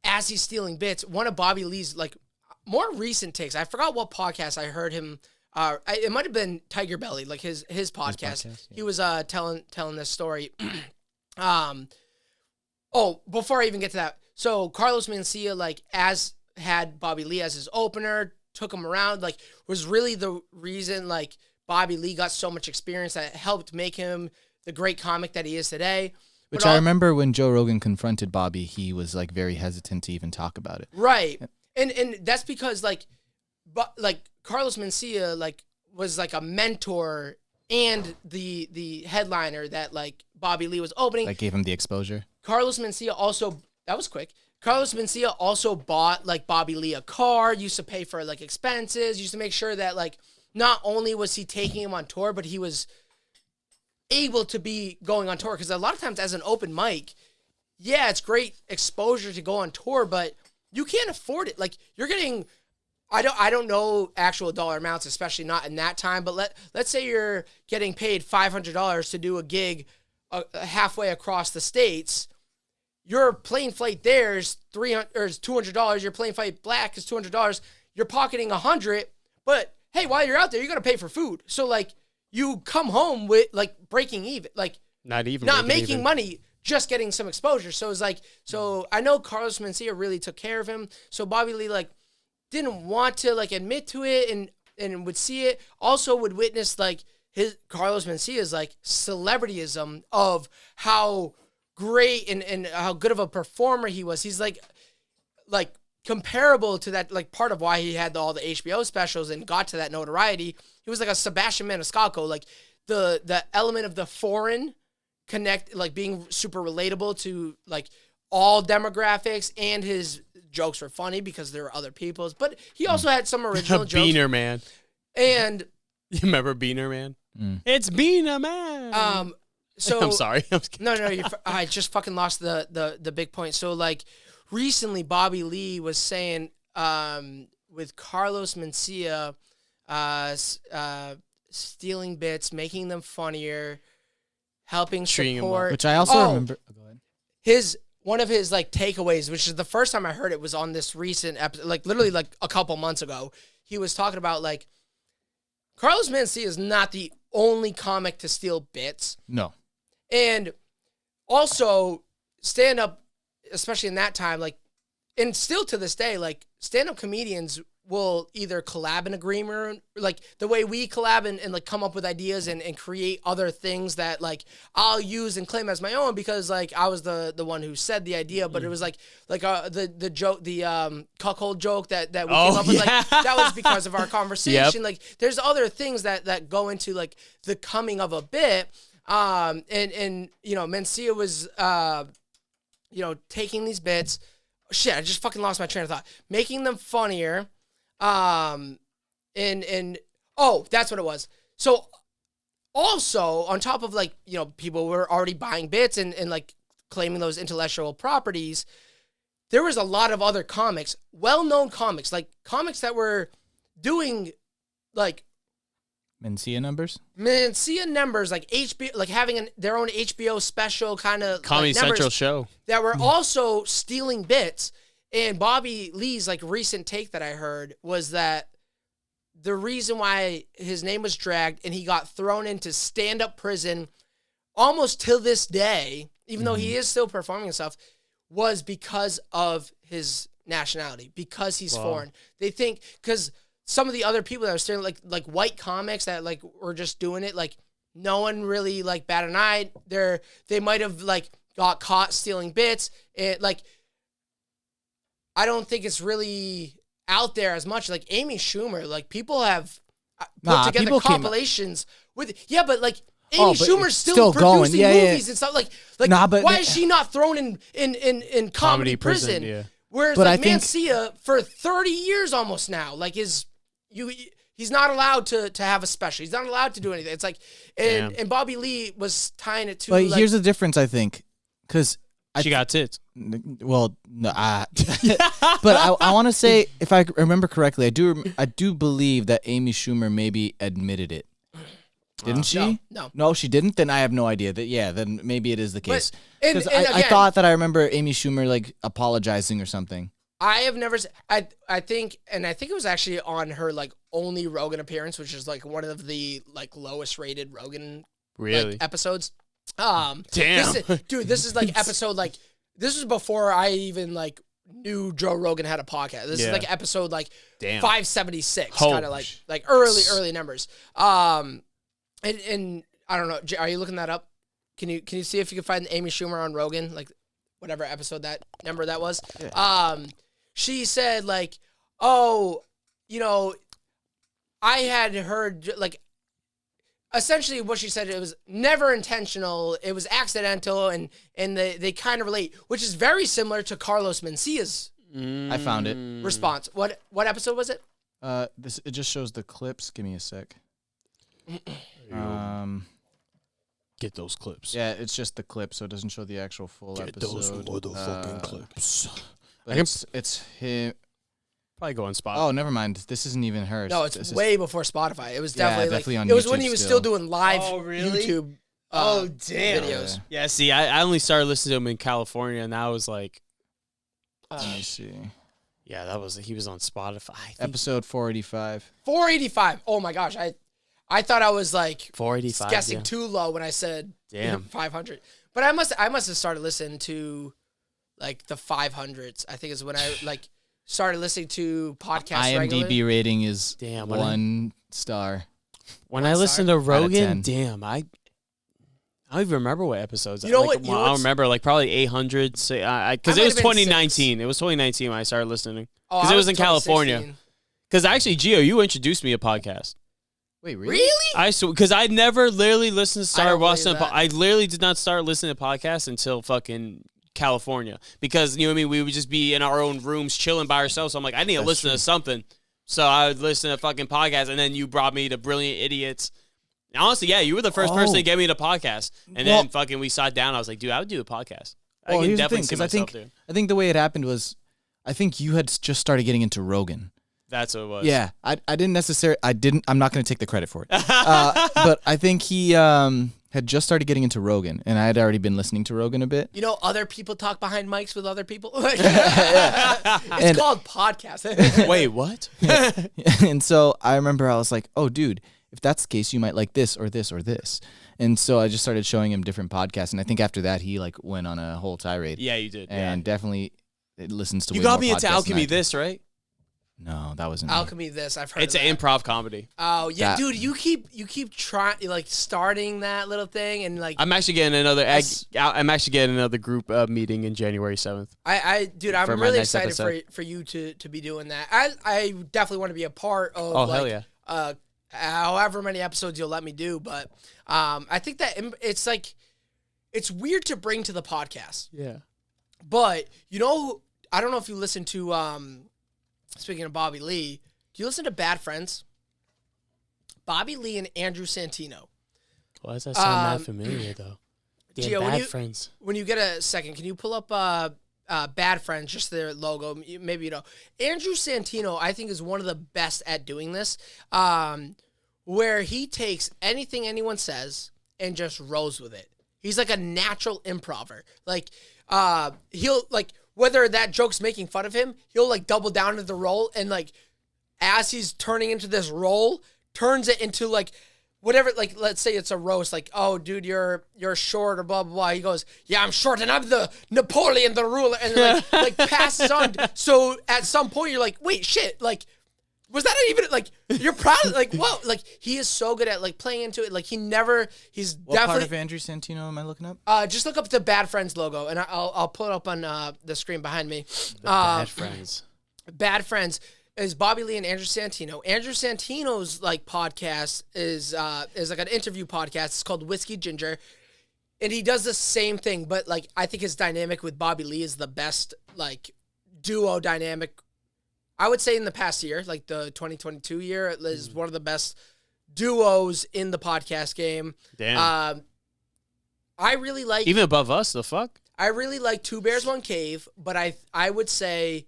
as he's stealing bits, one of Bobby Lee's, like, more recent takes, I forgot what podcast I heard him, it might have been Tiger Belly, like his podcast.
Yeah.
He was telling this story. Before I even get to that, so Carlos Mencia, like, had Bobby Lee as his opener, took him around, like, was really the reason, like, Bobby Lee got so much experience that helped make him the great comic that he is today.
Which I remember when Joe Rogan confronted Bobby, he was, like, very hesitant to even talk about it.
Right. And that's because, like, Carlos Mencia, like, was, like, a mentor and the headliner that, like, Bobby Lee was opening.
Like, gave him the exposure.
Carlos Mencia also, that was quick. Carlos Mencia also bought, like, Bobby Lee a car, used to pay for, like, expenses, used to make sure that, like, not only was he taking him on tour, but he was able to be going on tour. Because a lot of times as an open mic, yeah, it's great exposure to go on tour, but you can't afford it. Like, you're getting, I don't know actual dollar amounts, especially not in that time, but let's say you're getting paid $500 to do a gig halfway across the states. Your plane flight there is $200. Your plane flight back is $200. You're pocketing $100, but hey, while you're out there, you're gonna pay for food. So, like, you come home with, like, breaking even, like,
Not
making money, just getting some exposure. So it's like, so I know Carlos Mencia really took care of him. So Bobby Lee like didn't want to like admit to it and would see it. Also would witness like his Carlos Mencia's like celebrityism of how great and how good of a performer he was. He's like comparable to that, like part of why he had all the HBO specials and got to that notoriety. He was like a Sebastian Maniscalco, like the element of the foreign connect, like being super relatable to like all demographics, and his jokes were funny because there were other people's, but he also had some original jokes.
Beaner Man.
And
you remember Beaner Man? It's Beaner Man.
So
I'm sorry.
No, I just fucking lost the big point. So like recently Bobby Lee was saying with Carlos Mencia stealing bits, making them funnier, helping support,
which I also remember. Go ahead.
One of his like takeaways, which is the first time I heard it, was on this recent episode, like literally like a couple months ago. He was talking about like Carlos Mencia is not the only comic to steal bits.
No.
And also stand up, especially in that time, like, and still to this day, like stand up comedians will either collab in agreement, like the way we collab and like come up with ideas and create other things that like I'll use and claim as my own because like I was the one who said the idea, but it was like the joke, the cuckold joke that we came up with, like that was because of our conversation. Like there's other things that go into like the coming of a bit. And you know, Mencia was you know, taking these bits. Shit, I just fucking lost my train of thought. Making them funnier. And oh, that's what it was. So also on top of like, you know, people were already buying bits and like claiming those intellectual properties, there was a lot of other comics, well-known comics, like comics that were doing like
Mencia numbers,
like HBO, like having their own HBO special kind of
Comedy
like
Central show
that were also stealing bits. And Bobby Lee's like recent take that I heard was that the reason why his name was dragged and he got thrown into stand-up prison almost till this day, even though he is still performing and stuff, was because of his nationality, because he's foreign. They think, because some of the other people that were stealing, like white comics that like were just doing it, like no one really like bat an eye. They might have like got caught stealing bits. Like, I don't think it's really out there as much. Like Amy Schumer, like people have put together compilations with, but like Amy Schumer's still producing movies and stuff. Like why is she not thrown in comedy prison? Yeah. Whereas like Mencia for 30 years almost now, like he's not allowed to have a special. He's not allowed to do anything. It's like, and Bobby Lee was tying it to.
But like, here's the difference, I think, because
she got tits.
Well, no, but I want to say, if I remember correctly, I do believe that Amy Schumer maybe admitted it. Didn't she? No, she didn't. Then I have no idea. Then maybe it is the case. Because I thought that I remember Amy Schumer like apologizing or something.
I have never. I think it was actually on her like only Rogan appearance, which is like one of the like lowest rated Rogan like, episodes. Damn, this is like episode like this was before I even like knew Joe Rogan had a podcast. This is like episode like 576, kind of like early numbers. And I don't know. Are you looking that up? Can you see if you can find Amy Schumer on Rogan, like whatever episode that number that was? Yeah. She said like, oh, you know, I had heard like. Essentially, what she said, it was never intentional. It was accidental, and they kind of relate, which is very similar to Carlos Mencia's.
I found it.
Response. What episode was it?
It just shows the clips. Give me a sec.
Get those clips.
Yeah, it's just the clip, so it doesn't show the actual full episode.
Get those motherfucking clips.
But it's him.
Probably go on Spotify.
Oh, never mind. This isn't even hers.
No, it's way before Spotify. It was definitely
on
it was
YouTube
when he was still doing live YouTube videos.
Yeah, see, I only started listening to him in California, and that was like...
let me see.
Yeah, he was on Spotify.
Episode 485.
485. Oh, my gosh. I thought I was like...
485,
guessing too low when I said 500. But I must have started listening to like the 500s. I think is when I like started listening to podcasts
IMDb
regularly.
rating is
Damn,
1 star.
When I listened to
10.
Rogan, damn, I don't even remember what episodes.
You know
like,
what- you know
I don't
what's-
remember, like probably 800. Because
I
it
might
was
have been
2019. It was 2019 when I started listening.
Oh,
Because
I
it was in
2016.
California. Because actually, Gio, you introduced me to podcast.
Wait,
Really?
Because I never literally listened to
I
start
don't
watching.
believe that.
I literally did not start listening to podcasts until fucking California. Because you know what I mean. We would just be in our own rooms chilling by ourselves. So I'm like, I need to listen to something. So I would listen to fucking podcasts, and then you brought me to Brilliant Idiots. And honestly, yeah, you were the first person to get me to podcast, and then fucking we sat down. I was like, dude, I would do a podcast. I can
here's the
definitely
thing,
see
'cause
myself doing.
I think the way it happened was, I think you had just started getting into Rogan.
That's what it was.
Yeah, I didn't necessarily. I'm not going to take the credit for it. But I think he had just started getting into Rogan, and I had already been listening to Rogan a bit.
You know, other people talk behind mics with other people. It's called podcast.
Wait, what?
And so I remember I was like, oh, dude, if that's the case, you might like this or this or this. And so I just started showing him different podcasts, and I think after that he like went on a whole tirade.
Yeah, you did.
And definitely it listens to.
You
way
got
more
me into
podcasts than
Alchemy
I did.
this, right?
No, that wasn't.
Alchemy, this I've heard.
It's
of
an
that.
improv comedy.
Oh yeah,
That-
dude, you keep trying like starting that little thing and like
I'm actually getting another group meeting in January 7th.
dude, I'm
for my
really
next
excited
episode.
for you to be doing that. I definitely want to be a part of.
Oh,
like,
hell yeah.
However many episodes you'll let me do, but I think that it's like it's weird to bring to the podcast.
Yeah.
But you know, I don't know if you listen to speaking of Bobby Lee, do you listen to Bad Friends? Bobby Lee and Andrew Santino.
Why does that sound that familiar though? Damn,
Gio,
Bad Friends.
When you get a second, can you pull up Bad Friends, just their logo? Maybe you know. Andrew Santino, I think, is one of the best at doing this, where he takes anything anyone says and just rolls with it. He's like a natural improver. Like, he'll, like, whether that joke's making fun of him, he'll, like, double down into the role and, like, as he's turning into this role, turns it into, like, whatever, like, let's say it's a roast, like, oh, dude, you're short or blah, blah, blah. He goes, yeah, I'm short and I'm the Napoleon, the ruler, and like passes on. So at some point you're like, wait, shit, like, was that even, like, you're proud of, like, whoa, like, he is so good at, like, playing into it. Like, he's
What
definitely.
part of Andrew Santino am I looking up?
Just look up the Bad Friends logo, and I'll put it up on the screen behind me.
Bad Friends.
Bad Friends is Bobby Lee and Andrew Santino. Andrew Santino's like podcast is like an interview podcast. It's called Whiskey Ginger, and he does the same thing. But like I think his dynamic with Bobby Lee is the best like duo dynamic. I would say in the past year, like the 2022 year, it is one of the best duos in the podcast game.
Damn.
I really like
Even above us, the fuck?
I really like Two Bears, One Cave, but I would say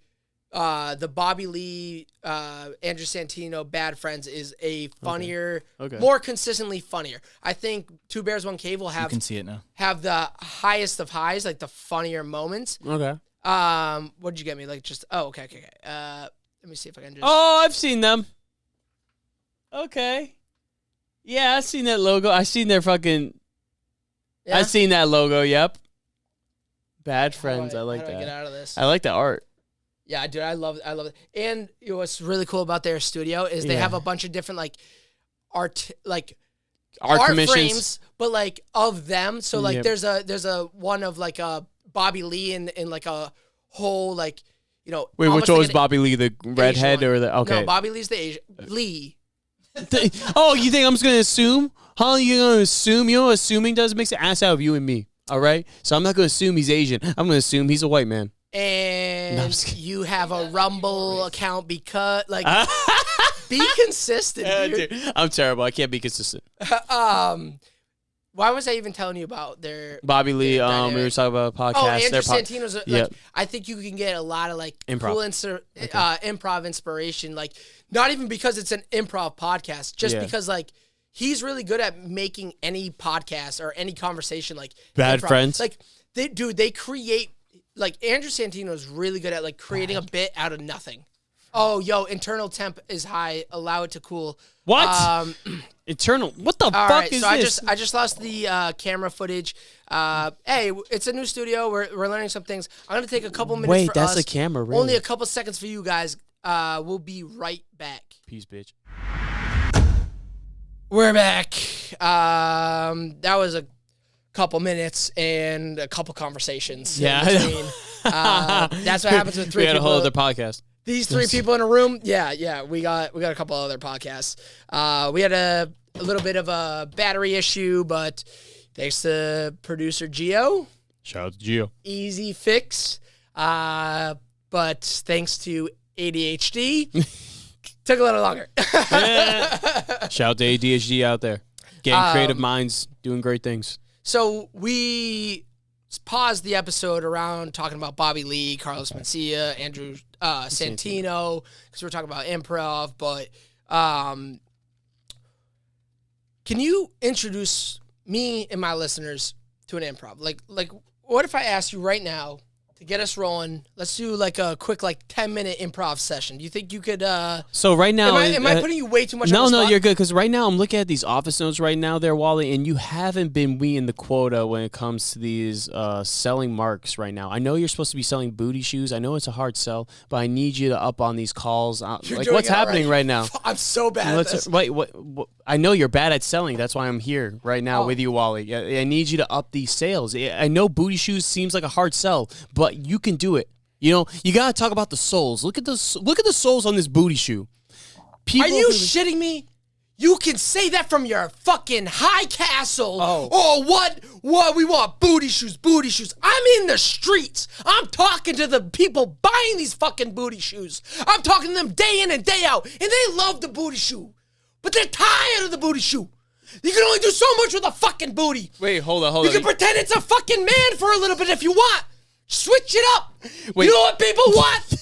the Bobby Lee, Andrew Santino, Bad Friends is a funnier,
Okay.
more consistently funnier. I think Two Bears, One Cave will
You
have
can see it now.
the highest of highs, like the funnier moments.
Okay.
What did you get me? Like just okay. Let me see if I can just.
Oh, I've seen them. Okay. Yeah, I've seen that logo. I've seen their fucking...
Yeah?
I've seen that logo, yep. Bad Friends,
How
I
do
like
how do I get
that.
out of this?
I like the art.
Yeah, dude, I love it. And you know, what's really cool about their studio is they
Yeah.
have a bunch of different like art
Art commissions.
frames, but like of them. So like
Yep.
there's a one of like a Bobby Lee in like a whole like you know.
Wait,
almost
which one
like
was
an
Bobby Lee, the
Asian
redhead
one.
or the... Okay.
No, Bobby Lee's the Asian. Lee.
Oh, you think I'm just going to assume? Huh? You going to assume? You know what assuming does? It makes an ass out of you and me. All right? So I'm not going to assume he's Asian. I'm going to assume he's a white man.
And
No, I'm just kidding.
you have a Rumble account because like be consistent, dude.
Dude, I'm terrible. I can't be consistent.
Why was I even telling you about their
Bobby Lee,
their
we
dynamic?
were talking about a podcast.
Oh, Andrew
their
Santino's. Like,
Yep.
I think you can get a lot of like
Improv.
cool improv inspiration. Like, not even because it's an improv podcast, just
Yeah.
because like he's really good at making any podcast or any conversation like
Bad
improv.
Friends?
Like, they create like Andrew Santino is really good at like creating a bit out of nothing. Oh, yo, internal temp is high. Allow it to cool.
What? Eternal. What the
All
fuck
right,
is
so
this?
I just lost the camera footage. Hey, it's a new studio. We're learning some things. I'm gonna take a couple minutes.
Wait,
for
that's
us.
a camera, really?
Only a couple seconds for you guys. We'll be right back.
Peace, bitch.
We're back. That was a couple minutes and a couple conversations.
Yeah,
in
I know.
between. That's what happens with three
We had a
people.
whole other podcast.
These three people in a room. Yeah. We got a couple other podcasts. We had a little bit of a battery issue, but thanks to producer Gio,
Shout out to Gio.
easy fix. But thanks to ADHD, took a little longer.
Shout out to ADHD out there. Getting creative minds, doing great things.
So we paused the episode around talking about Bobby Lee, Carlos Mencia, Andrew Santino, because we're talking about improv. But can you introduce me and my listeners to an improv? Like, what if I asked you right now to get us rolling? Let's do like a quick 10-minute improv session. Do you think you could?
So right now,
Am I putting you way too much? on the
No,
spot?
you're good. Because right now I'm looking at these office notes right now there, wALiE, and you haven't been meeting the quota when it comes to these selling marks right now. I know you're supposed to be selling booty shoes. I know it's a hard sell, but I need you to up on these calls.
You're
Like,
doing
what's
it
happening
already.
right now?
I'm so bad at this.
Wait, what? I know you're bad at selling. That's why I'm here right now with you, wALiE. I need you to up these sales. I know booty shoes seems like a hard sell, but you can do it. You know, you gotta talk about the soles. Look at the soles on this booty shoe.
Are you shitting me? You can say that from your fucking high castle. Oh, what? We want booty shoes, booty shoes. I'm in the streets. I'm talking to the people buying these fucking booty shoes. I'm talking to them day in and day out, and they love the booty shoe. But they're tired of the booty shoe. You can only do so much with a fucking booty.
Wait, hold on.
You can pretend it's a fucking man for a little bit if you want. Switch it up.
Wait.
You know what people want?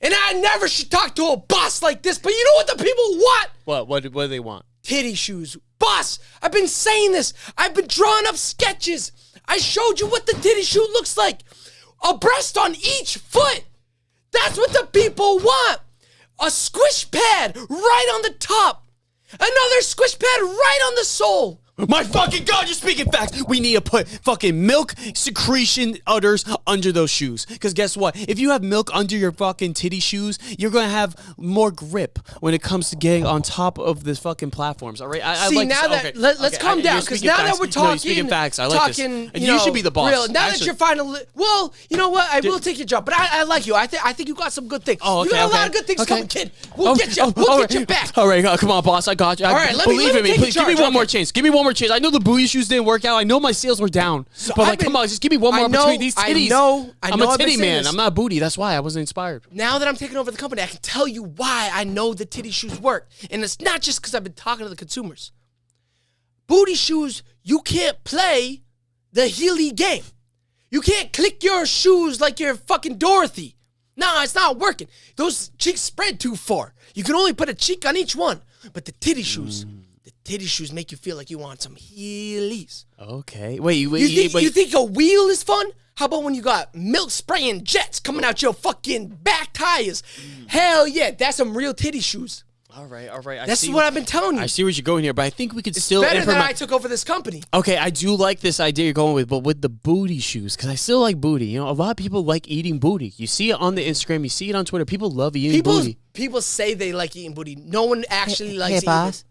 And I never should talk to a boss like this, but you know what the people want?
What do they want?
Titty shoes. Boss, I've been saying this. I've been drawing up sketches. I showed you what the titty shoe looks like. A breast on each foot. That's what the people want. A squish pad right on the top. Another squish pad right on the sole.
My fucking God, you're speaking facts. We need to put fucking milk secretion udders under those shoes. Because guess what? If you have milk under your fucking titty shoes, you're going to have more grip when it comes to getting on top of the fucking platforms. All right?
See,
like
now
this.
that, let's calm down. Because now that we're talking,
you're speaking facts. I like this. And you should be the boss.
Real. Now
Actually,
that you're finally, well, you know what? I will take your job. But I like you. I think you got some good things.
Oh, okay,
you got a lot
okay.
of good things
Okay.
coming, kid. We'll get you. We'll get you back.
All right, come on, boss. I got you.
All right, let me
believe in me.
take
Please, give me
charge.
one more
Okay.
chance. Give me one more chance. I know the booty shoes didn't work out. I know my sales were down. But
I've been-
come on, just give me one more
I know-
opportunity. These titties. I'm a
I've been
titty
saying
man.
this.
I'm not a booty. That's why I wasn't inspired.
Now that I'm taking over the company, I can tell you why I know the titty shoes work. And it's not just because I've been talking to the consumers. Booty shoes, you can't play the Healy game. You can't click your shoes like you're fucking Dorothy. Nah, it's not working. Those cheeks spread too far. You can only put a cheek on each one. But the titty shoes make you feel like you want some Heelys.
Okay. Wait.
You think a wheel is fun? How about when you got milk spraying jets coming out your fucking back tires? Hell yeah, that's some real titty shoes.
All right.
That's what I've been telling you.
I see where you're going here, but I think we could
It's
still
better than
implement.
I took over this company.
Okay, I do like this idea you're going with, but with the booty shoes, because I still like booty. You know, a lot of people like eating booty. You see it on the Instagram, you see it on Twitter. People love eating booty.
People say they like eating booty. No one actually likes eating
boss.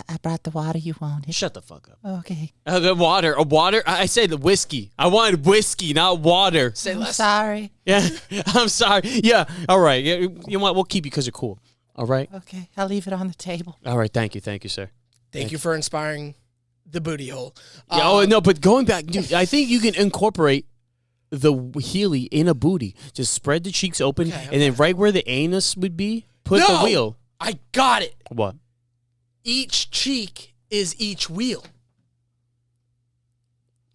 I brought the water you wanted.
Shut the fuck up.
Okay.
The water. I said the whiskey. I wanted whiskey, not water.
Say
I'm
less.
sorry.
Yeah, I'm sorry. Yeah, all right. Yeah, you know what? We'll keep you because you're cool. All right?
Okay. I'll leave it on the table.
All right, thank you, sir.
Thank you for inspiring the booty hole.
Yeah, no, but going back, dude, I think you can incorporate the Healy in a booty. Just spread the cheeks open, and then right where the anus would be, put the wheel.
I got it.
What?
Each cheek is each wheel.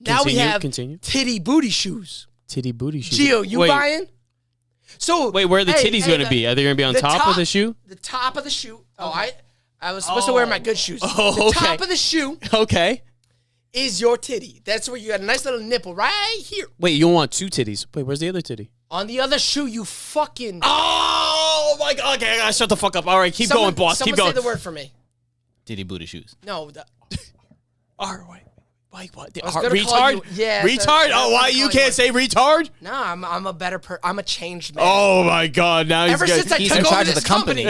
Now we have titty booty shoes.
Titty booty shoes.
Gio, you buying? So
wait, where are the titties going to be? Are they going to be on top of the shoe?
The top of the shoe. Oh, I was supposed to wear my good shoes.
Oh,
the top of the shoe
Okay.
is your titty. That's where you got a nice little nipple right here.
Wait, you don't want two titties. Wait, where's the other titty?
On the other shoe, you fucking...
Oh, my God. Okay, I gotta shut the fuck up. All right, keep going, boss. Keep going.
Someone say the word for me.
Titty booty shoes.
No.
Like what?
was gonna call
Retard?
you- yeah,
Retard?
so-
Oh, why
I was
you
gonna
can't say retard?
No, I'm a better I'm a changed man.
Oh my God! Now
Ever since I
he's
took
in
over
charge of
this
the company.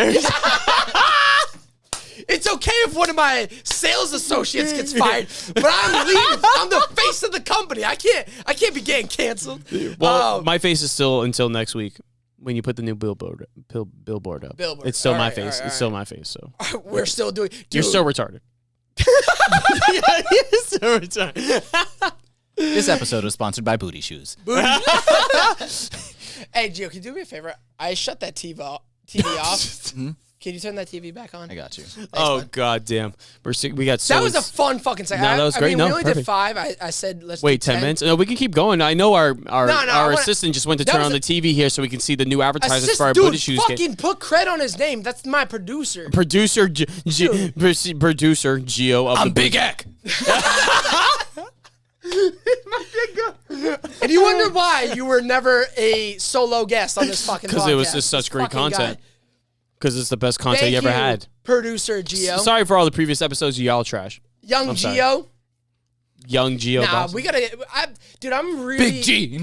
It's okay if one of my sales associates gets fired, but I'm leaving. I'm the face of the company. I can't be getting canceled.
Well, my face is still until next week when you put the new billboard up. Billboard. It's still
All
my
right,
face.
all right,
It's still my face. So
we're still doing.
you're
Dude,
still retarded. Yeah, you're still retarded.
This episode was sponsored by Booty Shoes.
Hey, Gio, can you do me a favor? I shut that TV off. Can you turn that TV back on?
I got you.
Oh God damn! We got so.
That was a fun fucking second.
No, that was great.
I mean,
No,
we only did
perfect.
5. I said let's
Wait,
do
10 minutes? No, we can keep going. I know our
wanna-
assistant just went to
that
turn
was
on the TV here so we can see the new advertisements for our
Dude,
booty shoes.
fucking put cred on his name. That's my producer.
Producer producer Gio of
I'm
the
Big Ek.
And you wonder why you were never a solo guest on this fucking podcast.
Because it was just such
This
great
fucking
content.
guy.
Because it's the best content
Thank
you ever had.
Producer Gio.
Sorry for all the previous episodes. Y'all trash.
Young
sorry.
Gio.
Young Gio.
Nah,
boss.
we gotta. Dude, I'm really
Big G.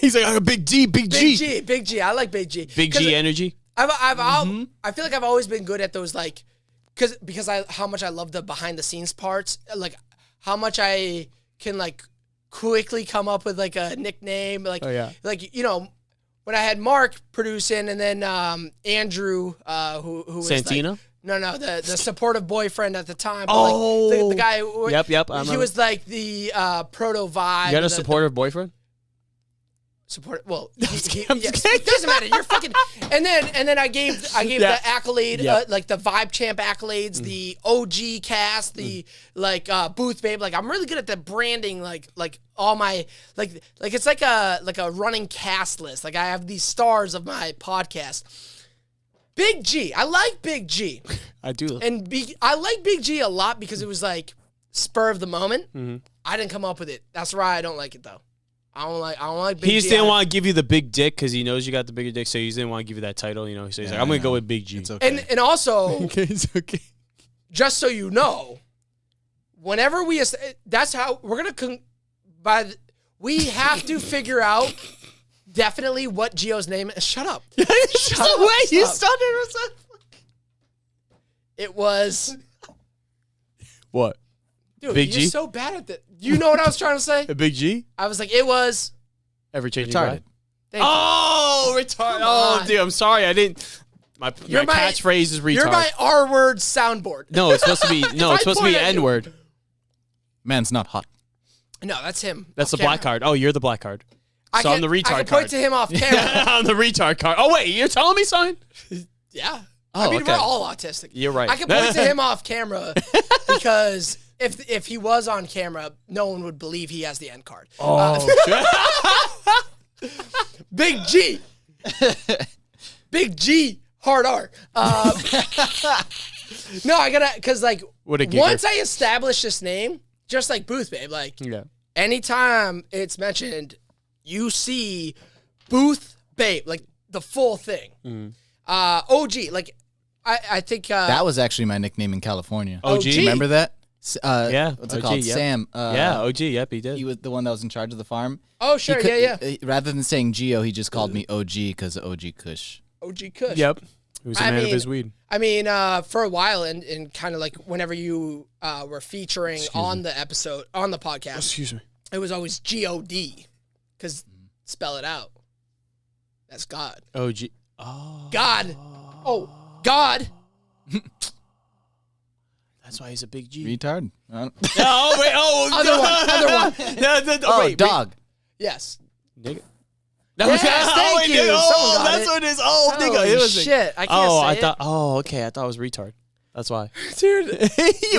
He's like, I'm a big G, big G.
Big G. I like Big G.
Big
'Cause
G energy.
I feel like I've always been good at those, like, because how much I love the behind the scenes parts, like how much I can like quickly come up with like a nickname, like like when I had Mark producing and then Andrew who was
Santina?
like, no the supportive boyfriend at the time.
Oh.
like, the guy.
Yep, I
He
remember.
was like the proto vibe.
You got a
the
supportive boyfriend?
support. Well,
I'm
yeah,
just
it doesn't matter. You're fucking. And then I gave
Yeah.
the accolade,
Yeah.
like the Vibe Champ accolades, the OG cast, the like Booth Babe. Like I'm really good at the branding. Like all my like it's like a running cast list. Like I have these stars of my podcast. Big G. I like Big G.
I do.
And I like Big G a lot because it was like spur of the moment.
Mm-hmm.
I didn't come up with it. That's why I don't like it though. I don't like Big
He
G.
just didn't want to give you the big dick because he knows you got the bigger dick, so he didn't want to give you that title, So he's like, I'm going to go with Big G.
It's okay.
And also,
Okay, it's okay.
just so you know, whenever that's how we're gonna we have to figure out definitely what Gio's name is. Shut up.
Wait, you
Stop.
started.
It was,
What?
dude.
Big
you're
G?
so bad at that. You know what I was trying to say?
A Big G?
I was like, it was.
Ever changing
Retarded.
Thank you.
Oh, retarded.
Come
Oh,
on.
dude, I'm sorry. I didn't. My catchphrase is retard.
You're my R-word soundboard.
No, it's supposed to be. No,
I
it's supposed to be
point at you-
N-word.
Man's not hot.
No, that's him.
That's
off
the black
camera.
card. Oh, you're the black card. So I'm the retard
I can
card.
point to him off camera.
I'm the retard card. Oh, wait, you're telling me something?
Yeah.
Oh,
I mean,
okay.
we're all autistic.
You're right.
I can point to him off camera because if he was on camera, no one would believe he has the end card.
Oh,
Big G. Big G. Hard R. No, I gotta, because like,
What a gigger.
once I establish this name, just like Booth Babe, like,
yeah.
anytime it's mentioned, you see Booth Babe, like the full thing.
Mm-hmm.
OG, like, I think
That was actually my nickname in California.
OG?
Remember that?
Yeah,
What's it
OG,
called?
yep.
Sam.
Yeah, OG. Yep, he did.
He was the one that was in charge of the farm.
Oh, sure, yeah.
Rather than saying Geo, he just called me OG because OG Kush.
OG Kush.
Yep. He was a
I
man of
mean-
his weed.
I mean, for a while, and kind of like whenever you were featuring on the episode, on the podcast,
Excuse me.
it was always G-O-D, because spell it out. That's God.
OG. Oh.
God. Oh, God.
That's why he's a big G.
Retard.
Oh, wait. Oh,
Other one.
Oh,
Oh,
wait,
dog.
Yes.
Nigga.
Yes, thank you. Someone
Oh,
got
that's
it.
what it is. Oh, nigga.
Holy
It was
shit. I can't
Oh,
say
I
it.
thought. Oh, okay. I thought it was retard. That's why.
Dude.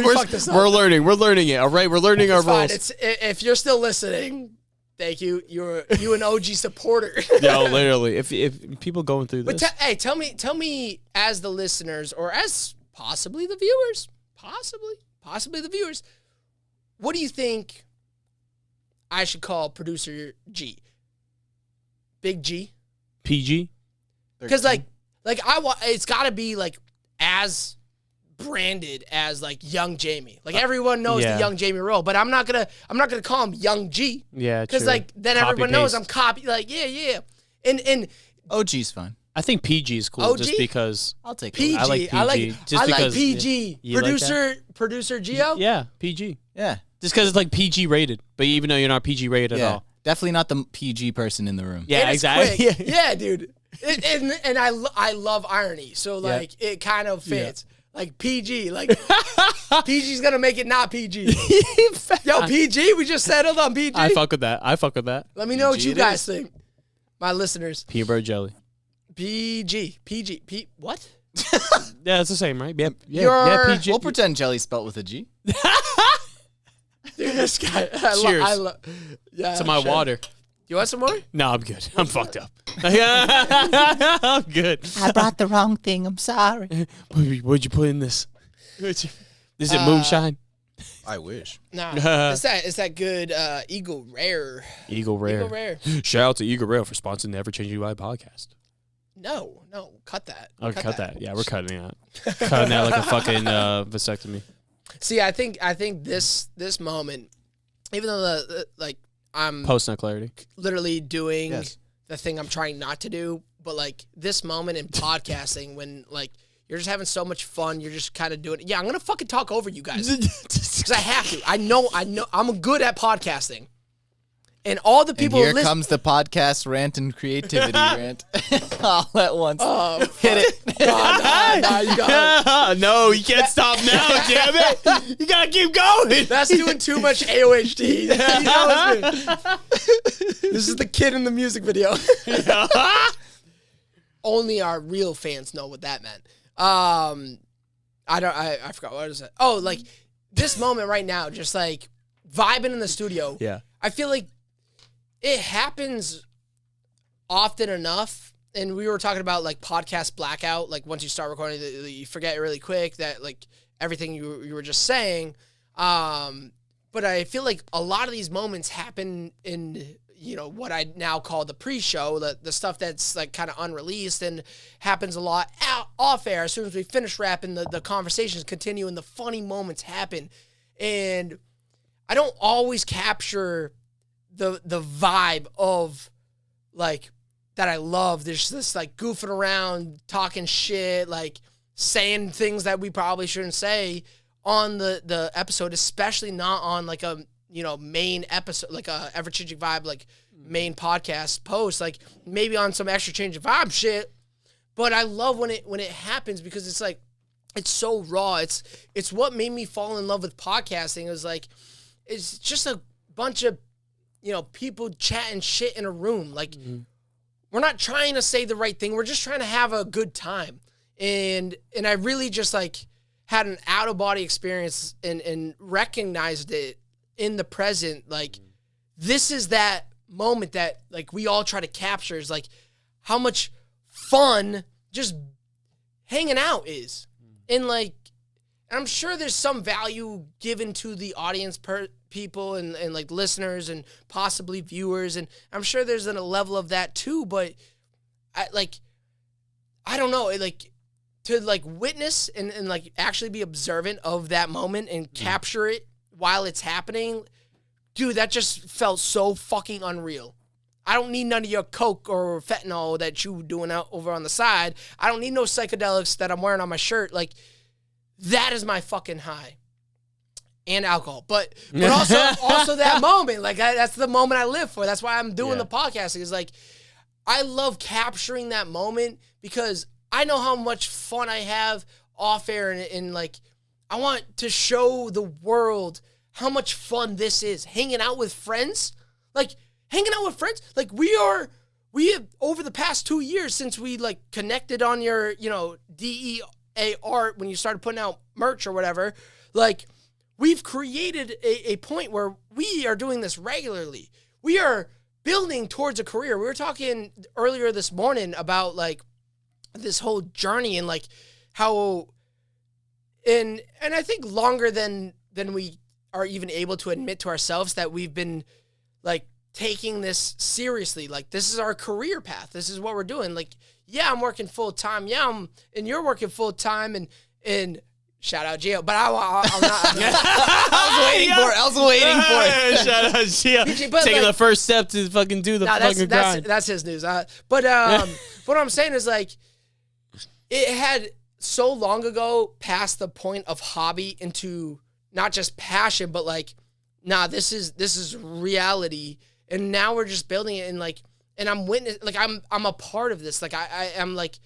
we're,
fucked this up.
we're learning. We're learning it. All right. We're learning our
It's fine.
rules.
It's, if you're still listening, thank you. You're an OG supporter.
No, literally. If people going through
But
this,
hey, tell me as the listeners or as possibly the viewers, possibly the viewers, what do you think I should call producer G? Big G?
PG.
Because like I want, it's got to be like as branded as like young Jamie. Like everyone knows the young Jamie role, but I'm not gonna call him young G.
Yeah,
because like then everyone knows I'm copy. Like and
OG's fine.
I think PG is cool
OG?
just because
I'll take
PG.
I like PG.
I like PG.
You like that?
Producer Gio.
Yeah, PG.
Yeah.
Just because it's like PG rated, but even though you're not PG rated at all.
Definitely not the PG person in the room.
Yeah,
And it's
exactly.
quick. Yeah, dude. And I love irony, so like it kind of fits. Like PG, like PG's gonna make it not PG. Yo, PG, we just settled on PG.
I fuck with that.
Let me know what you guys think, my listeners.
Peanut butter jelly.
PG, what?
Yeah, it's the same, right? Yeah,
You're-
PG.
We'll pretend jelly spelt with a G.
Dude, this guy.
Cheers.
Yeah.
to my
sure.
water.
You want some more?
No, I'm good. I'm fucked up. I'm good.
I brought the wrong thing. I'm sorry.
What'd you put in this? Is it moonshine?
I wish.
Nah, it's that good Eagle Rare.
Eagle Rare.
Eagle Rare.
Shout out to Eagle Rare for sponsoring the Ever Changing UI podcast.
No, cut that.
Oh, cut that. Yeah, we're cutting that. Cutting that like a fucking vasectomy.
See, I think this moment, even though like I'm
Post nut clarity.
literally doing
Yes.
the thing I'm trying not to do, but like this moment in podcasting when like you're just having so much fun, you're just kind of doing it. Yeah, I'm gonna fucking talk over you guys because I have to. I know I'm good at podcasting, and all the people
And here
listen.
comes the podcast rant and creativity rant all at once.
Hit it. Nah, you got
No, you can't stop now, damn it. You gotta keep going.
That's doing too much AOHD. You know it's me. This is the kid in the music video. Only our real fans know what that meant. I forgot what is it. Oh, like this moment right now, just like vibing in the studio.
Yeah.
I feel like it happens often enough. And we were talking about like podcast blackout. Like once you start recording, you forget really quick that like everything you were just saying. But I feel like a lot of these moments happen in, what I now call the pre-show, the stuff that's like kind of unreleased and happens a lot off air. As soon as we finish rapping, the conversations continue and the funny moments happen. And I don't always capture the vibe of like that I love. There's this like goofing around, talking shit, like saying things that we probably shouldn't say on the episode, especially not on like a main episode, like a Ever Changing Vibe, like main podcast post, like maybe on some Extra Changing Vibe shit. But I love when it happens because it's like it's so raw. It's what made me fall in love with podcasting. It was like it's just a bunch of people chatting shit in a room. Like we're not trying to say the right thing. We're just trying to have a good time. And I really just like had an out of body experience and recognized it in the present. Like this is that moment that like we all try to capture, is like how much fun just hanging out is. And like, I'm sure there's some value given to the audience people and like listeners and possibly viewers. And I'm sure there's a level of that too, but I don't know, like to like witness and like actually be observant of that moment and capture it while it's happening. Dude, that just felt so fucking unreal. I don't need none of your coke or fentanyl that you doing out over on the side. I don't need no psychedelics that I'm wearing on my shirt. Like, that is my fucking high. And alcohol. But also that moment. Like, that's the moment I live for. That's why I'm doing the podcasting. Is like, I love capturing that moment because I know how much fun I have off air and like, I want to show the world how much fun this is. Hanging out with friends. Like, hanging out with friends. Like, we have, over the past 2 years since we, like, connected on your, DEA art when you started putting out merch or whatever, like, we've created a point where we are doing this regularly. We are building towards a career. We were talking earlier this morning about, like, this whole journey and, like, how, and I think longer than we are even able to admit to ourselves that we've been, like, taking this seriously. Like, this is our career path. This is what we're doing. Like, yeah, I'm working full time. Yeah, and you're working full time and shout out Gio. But I'm not.
I was waiting for it.
Shout out Gio.
But,
Taking
like-
the first step to fucking do the fucking grind.
That's his news. But what I'm saying is like, it had so long ago passed the point of hobby into not just passion, but like, nah, this is reality, and now we're just building it, and like, and I'm a part of this. Like I am like,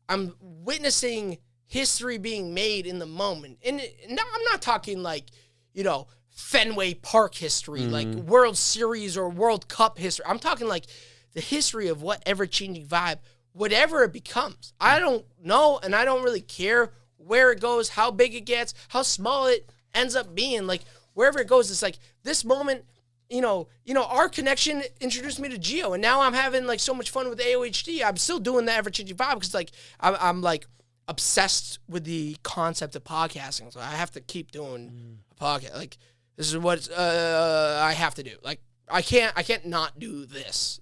I'm witnessing history being made in the moment, and now I'm not talking like, you know, Fenway Park history, like World Series or World Cup history. I'm talking like the history of what ever-changing vibe, whatever it becomes. I don't know, and I don't really care where it goes, how big it gets, how small it ends up being. Like, wherever it goes, it's like this moment, you know, our connection introduced me to Gio, and now I'm having like so much fun with AOHD. I'm still doing the ever-changing vibe because like I'm like obsessed with the concept of podcasting, so I have to keep doing a podcast. Like, this is what I have to do. Like, I can't not do this.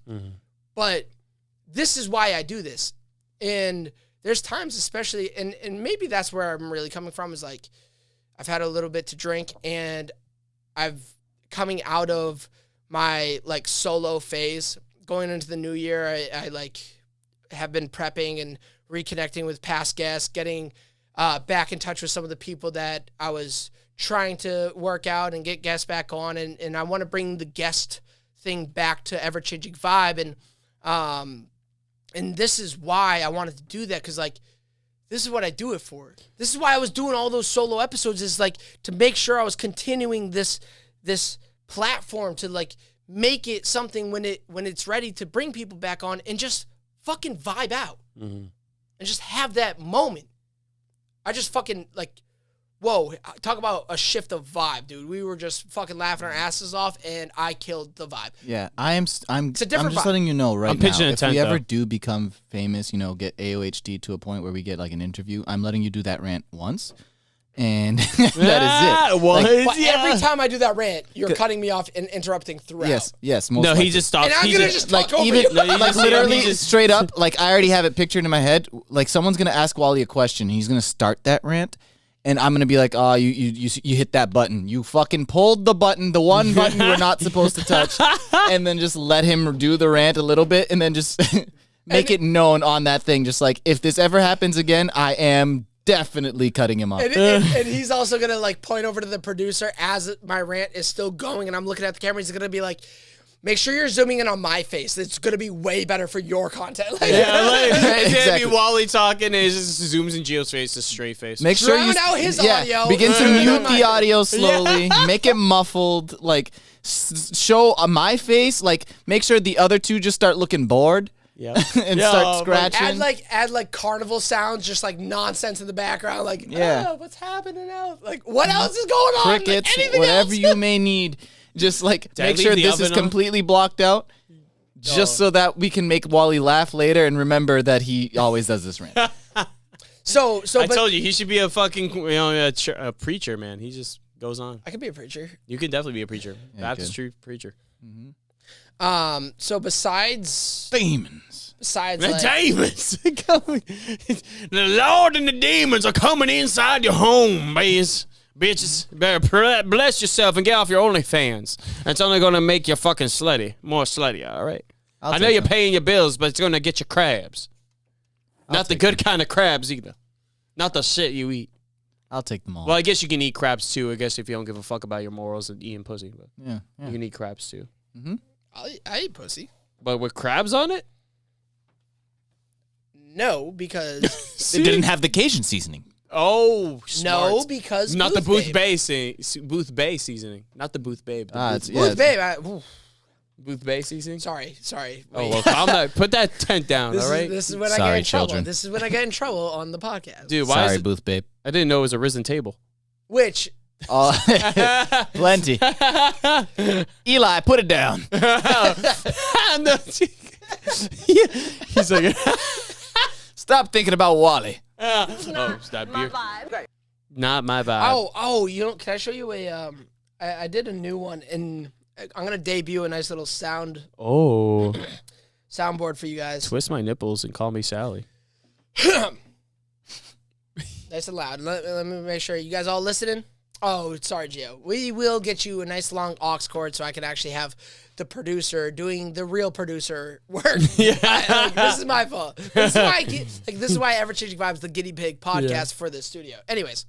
But this is why I do this. And there's times, especially, and maybe that's where I'm really coming from, is like, I've had a little bit to drink, and I've coming out of my like solo phase, going into the new year. I like have been prepping and reconnecting with past guests, getting back in touch with some of the people that I was trying to work out and get guests back on, and I want to bring the guest thing back to ever-changing vibe, and this is why I wanted to do that, because like, this is what I do it for. This is why I was doing all those solo episodes, is like to make sure I was continuing this platform to like make it something when it's ready to bring people back on and just fucking vibe out and just have that moment. I just fucking like, whoa, talk about a shift of vibe, dude. We were just fucking laughing our asses off, and I killed the vibe.
Yeah, I'm
It's a
I'm
different
just
vibe.
letting you know right
I'm
now.
pitching a
If
tent,
we ever
though.
do become famous, you know, get AOHD to a point where we get like an interview, I'm letting you do that rant once, and that is it.
What?
Like,
But
Yeah.
every time I do that rant, you're cutting me off and interrupting throughout.
yes, most
No,
likely.
he just stopped.
And I'm
He
gonna just talk over
even
you.
No, you
like
just-
literally
he just-
straight up, like I already have it pictured in my head. Like someone's gonna ask wALiE a question, he's gonna start that rant, and I'm gonna be like, "Oh, you hit that button. You fucking pulled the button, the one button you were not supposed to touch," and then just let him do the rant a little bit, and then just make it known on that thing. Just like, if this ever happens again, I am definitely cutting him off.
And he's also gonna like point over to the producer as my rant is still going, and I'm looking at the camera. He's gonna be like, "Make sure you're zooming in on my face. It's gonna be way better for your content." Like,
Yeah, like, it's gonna
Exactly.
be wALiE talking, and it just zooms in Gio's face, a straight face.
Make sure you
Drown out his audio.
begin to
Yeah.
mute the audio slowly. Make it muffled. Like show my face. Like make sure the other two just start looking bored.
Yeah.
And
Yeah,
start
but-
scratching.
add like carnival sounds, just like nonsense in the background. Like,
Yeah.
what's happening now? Like, what else is going on? Like,
Crickets,
anything
whatever
else?
you may need. Just like
Did I
make
leave
sure
the
this is
oven on?
completely blocked out. Just so that we can make wALiE laugh later and remember that he always does this rant.
So,
I
but
told you he should be a fucking a preacher, man. He just goes on.
I could be a preacher.
You can definitely be a preacher, Baptist
good.
true preacher.
So besides
Demons.
like,
The demons coming. The Lord and the demons are coming inside your home, boys. Bitches, better bless yourself and get off your OnlyFans. It's only gonna make you fucking slutty, more slutty. All right. I know
take
you're
them.
paying your bills, but it's gonna get you crabs. Not the good kind of crabs either. Not the shit you eat.
I'll take them all.
Well, I guess you can eat crabs too. I guess if you don't give a fuck about your morals and eating pussy, but
yeah.
you can eat crabs too.
I eat pussy.
But with crabs on it,
No, because
It didn't have the Cajun seasoning.
oh, smart.
no, because
Not the Booth
Babe.
Booth Bay seasoning. Not the Booth Babe. The
It's
Booth Babe.
Booth Bay seasoning.
Sorry.
Oh
Wait.
well, calm down. Put that tent down.
This
all right,
is when I
Sorry,
get in trouble.
children.
This is when I get in trouble on the podcast.
dude. Why
Sorry,
is it,
Booth Babe.
I didn't know it was a risen table.
Which
Plenty. Eli, put it down.
No, he's like,
Stop thinking about wALiE.
oh, it's that beer. Not my vibe.
oh, you know, can I show you a I did a new one, and I'm gonna debut a nice little
Oh,
soundboard for you guys.
twist my nipples and call me Sally.
Nice and loud. Let me make sure you guys all listening. Oh, sorry, Gio. We will get you a nice long aux cord so I can actually have the producer doing the real producer work. This is my fault. This is why Ever Changing Vibes, the guinea pig podcast for the studio. Anyways,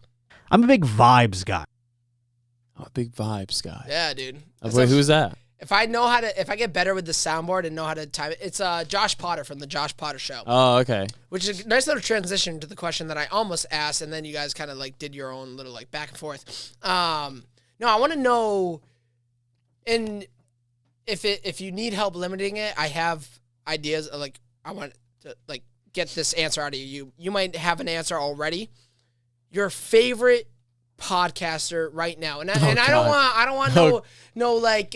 I'm a big vibes guy.
I'm a big vibes guy.
yeah, dude.
Wait, who's that?
If I get better with the soundboard and know how to time it, it's Josh Potter from the Josh Potter Show.
Oh, okay.
Which is a nice little transition to the question that I almost asked, and then you guys kind of like did your own little like back and forth. No, I want to know, and if you need help limiting it, I have ideas. Like I want to like get this answer out of you. You might have an answer already. Your favorite podcaster right now, and I don't want no like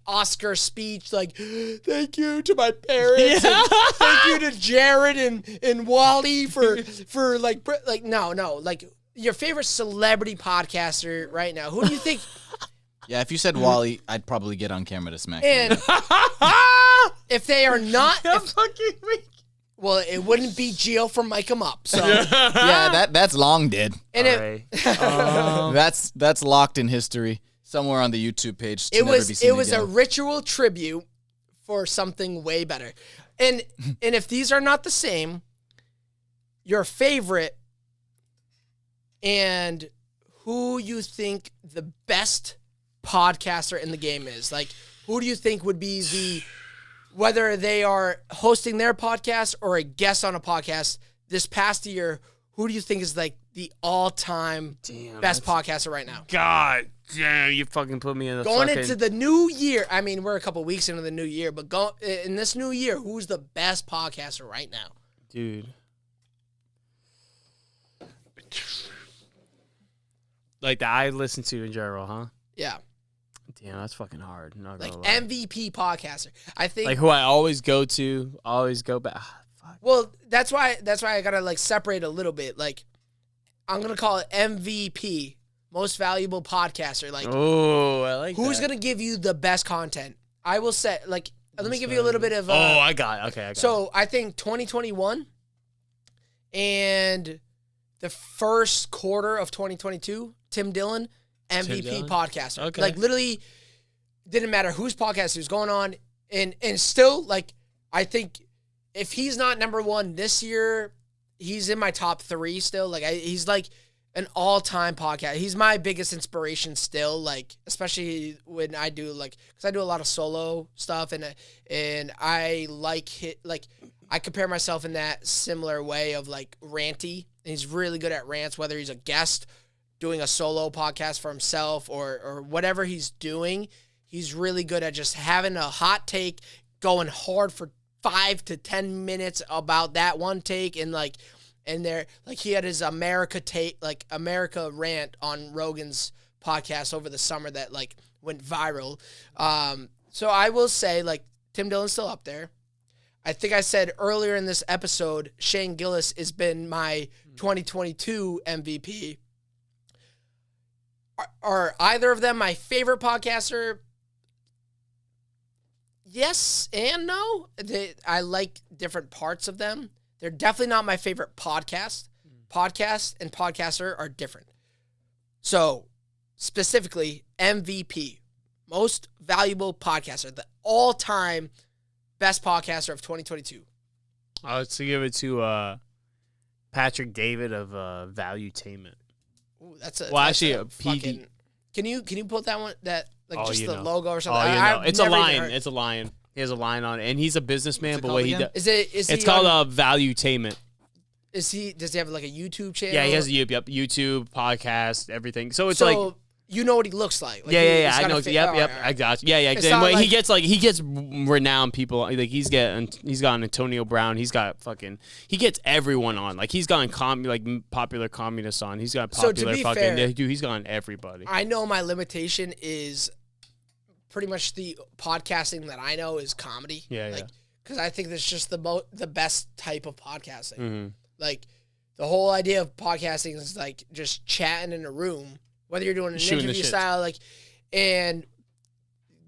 Oscar speech like thank you to my parents, and thank you to Jared and wALiE for like no like your favorite celebrity podcaster right now. Who do you think?
Yeah, if you said wALiE, I'd probably get on camera to smack you.
And if they are not, well, it wouldn't be Gio from Mike 'em Up. So
Yeah, that's long dead.
and
That's locked in history somewhere on the YouTube page.
it was a ritual tribute for something way better. And if these are not the same, your favorite and who you think the best podcaster in the game is. Like, who do you think would be the, whether they are hosting their podcast or a guest on a podcast this past year, who do you think is like the all-time best podcaster right now?
God damn, you fucking put me in the
Going into the new year, I mean, we're a couple weeks into the new year, but in this new year, who's the best podcaster right now?
Dude. Like that I listen to in general, huh?
Yeah.
Damn, that's fucking hard. Not
Like
gonna lie.
MVP podcaster. I think
Like who I always go to, always go back. Fuck.
Well, that's why I gotta like separate a little bit. Like, I'm gonna call it MVP, most valuable podcaster. Like,
Oh, I like
who's
that.
gonna give you the best content? I will say, like, let me give you a little bit of.
I got it. Okay, I got it.
So I think 2021 and the first quarter of 2022, Tim Dillon, MVP
Dillon?
podcaster.
Okay.
Like literally, didn't matter whose podcast he was going on, and still like I think if he's not number one this year, he's in my top 3 still. Like he's like an all-time podcast. He's my biggest inspiration still. Like especially when I do like because I do a lot of solo stuff and I like I compare myself in that similar way of like ranty. And he's really good at rants, whether he's a guest doing a solo podcast for himself or whatever he's doing. He's really good at just having a hot take, going hard for 5 to 10 minutes about that one take, and he had his America rant on Rogan's podcast over the summer that like went viral. So I will say like Tim Dillon's still up there. I think I said earlier in this episode, Shane Gillis has been my 2022 MVP. Are either of them my favorite podcaster? Yes and no. I like different parts of them. They're definitely not my favorite podcast. Podcast and podcaster are different. So, specifically, MVP, most valuable podcaster, the all-time best podcaster of 2022.
I would give it to Patrick David of Valuetainment.
Ooh, that's a
Well,
that's
actually,
a
a
fucking. Can you pull that one just the
know.
logo or something?
Oh, you know.
I've
It's a
never even
lion.
heard-
It's a lion. He has a lion on it, and he's a businessman.
What's it
But what
called
he
again?
does,
Is
it's
he
called
on-
Valuetainment.
Does he have like a YouTube channel?
Yeah, he has a YouTube podcast, everything. So it's like.
You know what he looks like.
Yeah.
he's
I
got a
know.
fa-
Yep.
all right.
I got you. Yeah.
It's
And
not
when
like-
he gets renowned people. Like he's got Antonio Brown. He gets everyone on. Like he's gotten popular communists on. He's got
So to
popular
be
fucking
fair,
dude. He's gotten everybody.
I know my limitation is pretty much the podcasting that I know is comedy.
Yeah.
Because I think that's just the best type of podcasting.
Mm-hmm.
Like the whole idea of podcasting is like just chatting in a room, whether you're doing an
Shooting the
interview
shit.
style, like, and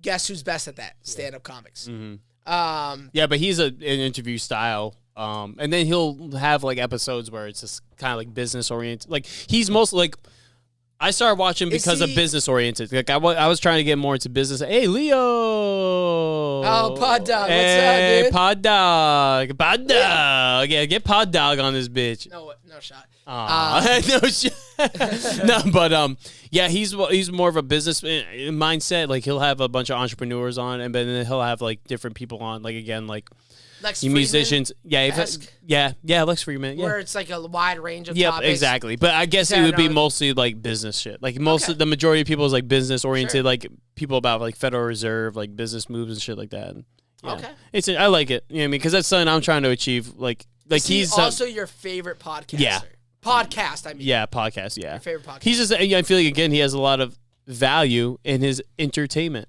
guess who's best at that? Stand-up comics.
Mm-hmm.
Um,
Yeah, but he's an interview style And then he'll have like episodes where it's just kind of like business oriented. Like he's mostly like. I started watching because of business oriented. Like I was trying to get more into business. Hey, Leo.
Oh, Pod Dog. What's
hey,
up, dude?
Pod Dog. Pod Dog. Yeah, get Pod Dog on this bitch.
No shot.
No shit. No, but yeah, he's more of a business mindset. Like he'll have a bunch of entrepreneurs on, and then he'll have like different people on. Like again, like
Lex
musicians. Yeah,
Freeman-esque?
yeah, Lex Freeman. Yeah.
Where it's like a wide range of
Yep,
topics.
exactly. But I guess it would be mostly like business shit. Like most of the majority of people is like business oriented,
Sure.
like people about like Federal Reserve, like business moves and shit like that. And, yeah.
Okay.
I like it. You know what I mean? Because that's something I'm trying to achieve. Like he's
also your favorite podcaster.
Yeah.
Podcast, I mean.
Yeah, podcast, yeah.
Your favorite podcast.
He's just, I feel like, again, he has a lot of value in his entertainment.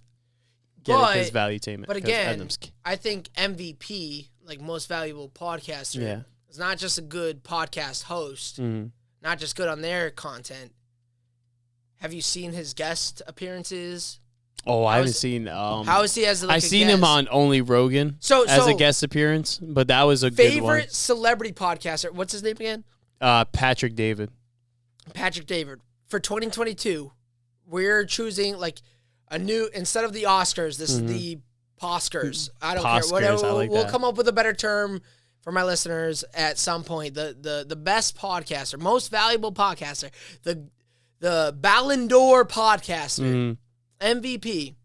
His valuetainment.
But again, I think MVP, like most valuable podcaster, is not just a good podcast host, not just good on their content. Have you seen his guest appearances?
Oh, I haven't seen.
How is he as like
I've seen him on Only Rogan as a guest appearance, but that was a good one.
Favorite celebrity podcaster? What's his name again?
Patrick David.
Patrick David. For 2022, we're choosing like a new, instead of the Oscars, this is the Poskers. I don't care. Whatever. We'll come up with a better term for my listeners at some point. The best podcaster, most valuable podcaster, the Ballon d'Or podcaster, MVP.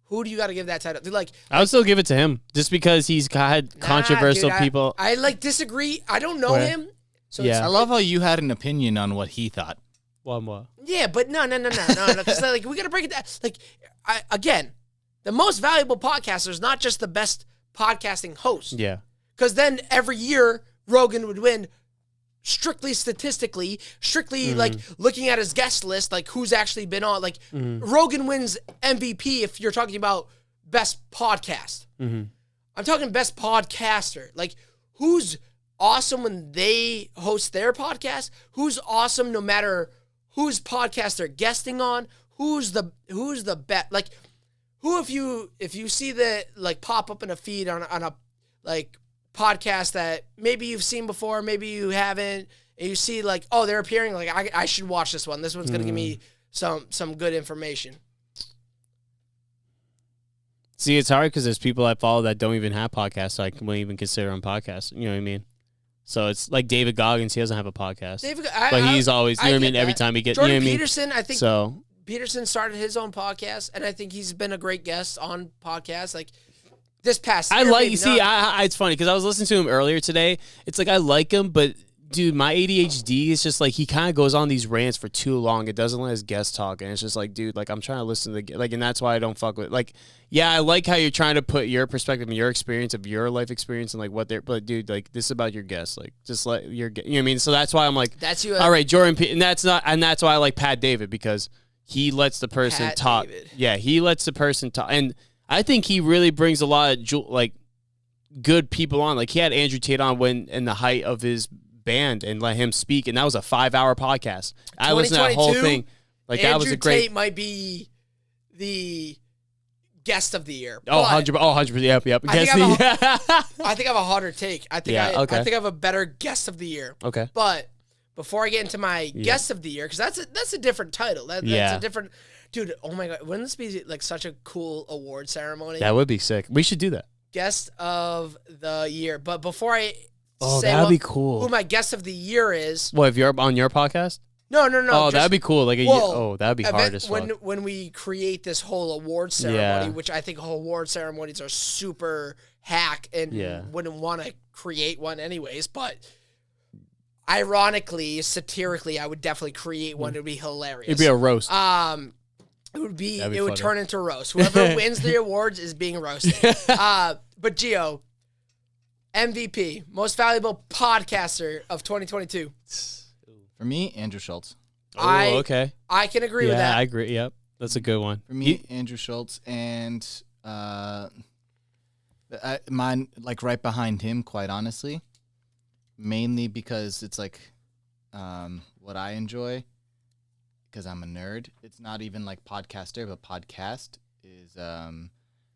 Who do you got to give that title? Dude,
I would still give it to him just because he's had controversial people.
I disagree. I don't know him. So
I love how you had an opinion on what he thought.
What?
Yeah, but no. Because like we got to break it down. Like again, the most valuable podcaster is not just the best podcasting host.
Yeah.
Because then every year Rogan would win. Strictly statistically, like looking at his guest list, like who's actually been on, like Rogan wins MVP if you're talking about best podcast. I'm talking best podcaster. Like who's awesome when they host their podcast? Who's awesome no matter whose podcast they're guesting on? Who's the best? Like who if you see the like pop up in a feed on a like podcast that maybe you've seen before, maybe you haven't, and you see like, oh, they're appearing, like I should watch this one. This one's gonna give me some good information.
See, it's hard because there's people I follow that don't even have podcasts, so I wouldn't even consider them podcasts. You know what I mean? So it's like David Goggins. He doesn't have a podcast, but he's always, you know what I mean? Every time he gets,
Jordan
you know what
Peterson, I think.
So
Peterson started his own podcast, and I think he's been a great guest on podcasts. Like this past year,
it's funny because I was listening to him earlier today. It's like I like him, but dude, my ADHD is just like he kind of goes on these rants for too long. It doesn't let his guests talk, and it's just like, dude, like I'm trying to listen to like, and that's why I don't fuck with like. Yeah, I like how you're trying to put your perspective and your experience of your life experience and like what they're. But dude, like this is about your guests. Like just let your, you know what I mean. So that's why I'm like,
that's you.
All right, Jordan, and that's why I like Pat David because he lets the person talk.
David.
Yeah, he lets the person talk, and I think he really brings a lot of like good people on. Like he had Andrew Tate on when in the height of his band and let him speak, and that was a 5-hour podcast. I listened to that whole thing. Like
Andrew
that was a great.
Tate might be the guest of the year.
100%. Yep.
I think I have a harder take. I think I have a better guest of the year.
Okay.
But before I get into my guest of the year, because that's a different title. That's a different. Dude, oh my God, wouldn't this be like such a cool award ceremony?
That would be sick. We should do that.
Guest of the year. But before I
say that'd be cool.
Who my guest of the year is.
What, if you're on your podcast?
No.
Oh, that'd be cool. Like that'd be hard as fuck.
When we create this whole award ceremony, which I think whole award ceremonies are super hack and wouldn't want to create one anyways, but ironically, satirically, I would definitely create one. It would be hilarious.
It'd be a roast.
It would turn into roast. Whoever wins the awards is being roasted. But Gio, MVP, most valuable podcaster of 2022.
For me, Andrew Schultz.
Oh, okay.
I can agree with that.
I agree. Yep. That's a good one.
For me, Andrew Schultz, and mine, like right behind him, quite honestly. Mainly because it's like what I enjoy, because I'm a nerd. It's not even like podcaster, but podcast is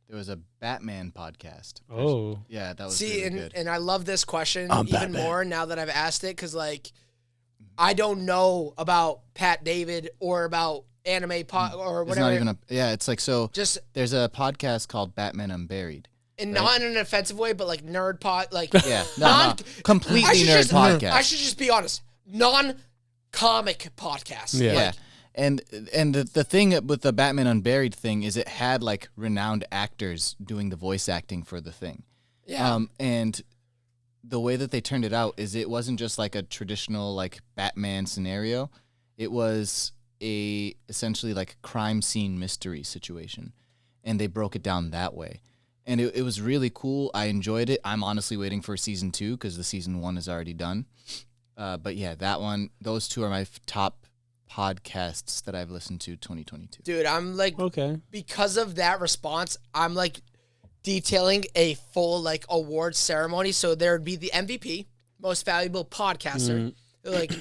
There was a Batman podcast.
Oh.
Yeah, that was
See,
really good.
and I love this question
I'm
even
Batman.
more now that I've asked it, because like I don't know about Pat David or about anime or
It's
whatever.
not even it's like, so
Just
there's a podcast called Batman Unburied.
not in an offensive way, but like nerd pod, like
Yeah, no, completely
I should
nerd
just,
podcast.
I should just be honest, non-comic podcast.
Yeah.
Yeah. And the thing with the Batman Unburied thing is it had like renowned actors doing the voice acting for the thing.
Yeah.
And the way that they turned it out is it wasn't just like a traditional like Batman scenario. It was essentially like crime scene mystery situation. And they broke it down that way. And it was really cool. I enjoyed it. I'm honestly waiting for season 2 because the season 1 is already done. But yeah, those two are my top podcasts that I've listened to 2022.
Dude, I'm like,
Okay.
because of that response, I'm like detailing a full like award ceremony. So there would be the MVP, most valuable podcaster. Like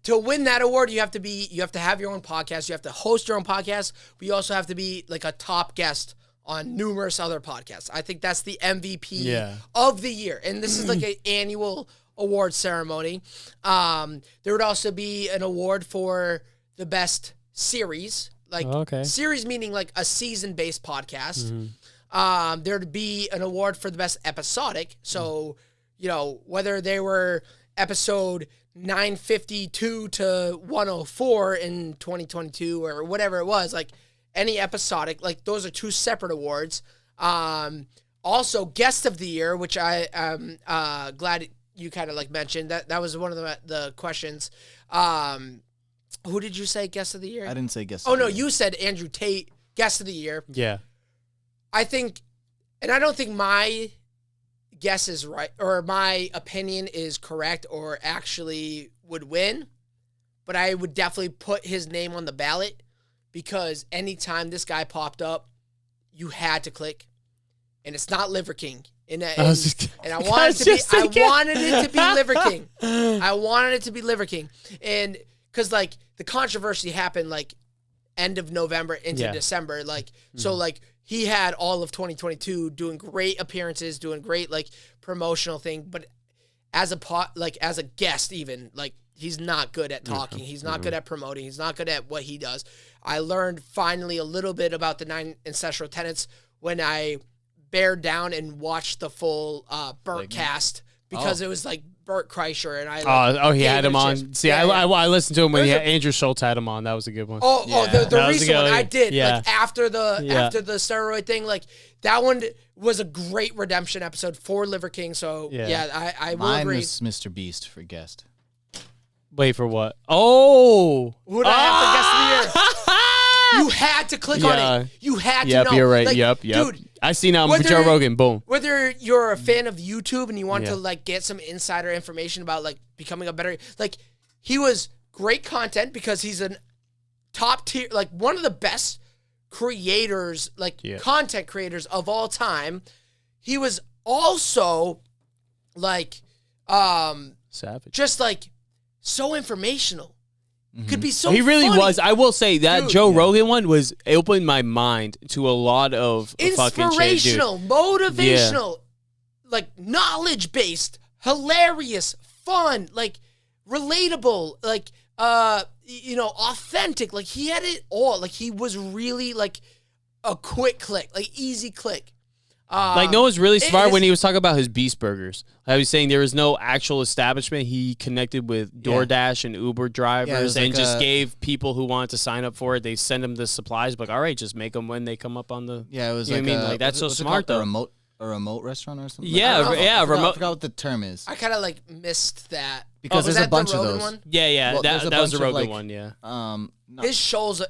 to win that award, you have to have your own podcast. You have to host your own podcast. But you also have to be like a top guest on numerous other podcasts. I think that's the MVP of the year. And this is like an annual award ceremony. There would also be an award for the best series, like series meaning like a season-based podcast. There'd be an award for the best episodic. So, whether they were episode 952 to 104 in 2022 or whatever it was, like any episodic, like those are two separate awards. Also, guest of the year, which I am glad you kind of like mentioned. That was one of the questions. Who did you say guest of the year?
I didn't say guest.
Oh no, you said Andrew Tate, guest of the year.
Yeah.
I think, and I don't think my guess is right or my opinion is correct or actually would win, but I would definitely put his name on the ballot because anytime this guy popped up, you had to click, and it's not Liver King. And I wanted it to be Liver King. I wanted it to be Liver King, and because like the controversy happened like end of November into December, like so like he had all of 2022 doing great appearances, doing great like promotional thing, but as a guest even like he's not good at talking, he's not good at promoting, he's not good at what he does. I learned finally a little bit about the 9 ancestral tenets when I bared down and watched the full Burt cast because it was like Burt Kreischer and I.
He had him on. See, I listened to him when Andrew Schultz had him on. That was a good one.
The recent one I did
Yeah.
like after the steroid thing, like that one was a great redemption episode for Liver King. So I will
Mine
agree.
was Mr. Beast for guest.
Wait for what? Oh,
Who did I have for guest of the year? You had to click on it. You had to know.
Yep, you're right.
Like,
Yep.
Dude,
I see now. I'm Joe Rogan. Boom.
Whether you're a fan of YouTube and you want to like get some insider information about like becoming a better, like he was great content because he's a top tier, like one of the best creators, like content creators of all time. He was also like,
savage,
just like so informational. Could be so
He really
funny.
was. I will say that
Dude,
Joe Rogan one was opened my mind to a lot of fucking shit, dude.
Inspirational, motivational, like knowledge based, hilarious, fun, like relatable, like authentic. Like he had it all. Like he was really like a quick click, like easy click.
Like no one's really smart when he was talking about his Beast Burgers. I was saying there was no actual establishment. He connected with DoorDash and Uber drivers and just gave people who wanted to sign up for it. They send them the supplies, like, all right, just make them when they come up on the.
Yeah, it was
you
like
know what I mean, like that's so smart though.
A remote restaurant or something.
Yeah,
I
remote.
forgot what the term is.
I kind of like missed that
Because
was
there's a
that
bunch
the
of
Rogan
those.
One?
Yeah,
Well,
that was the
bunch of,
Rogan
like,
one. Yeah.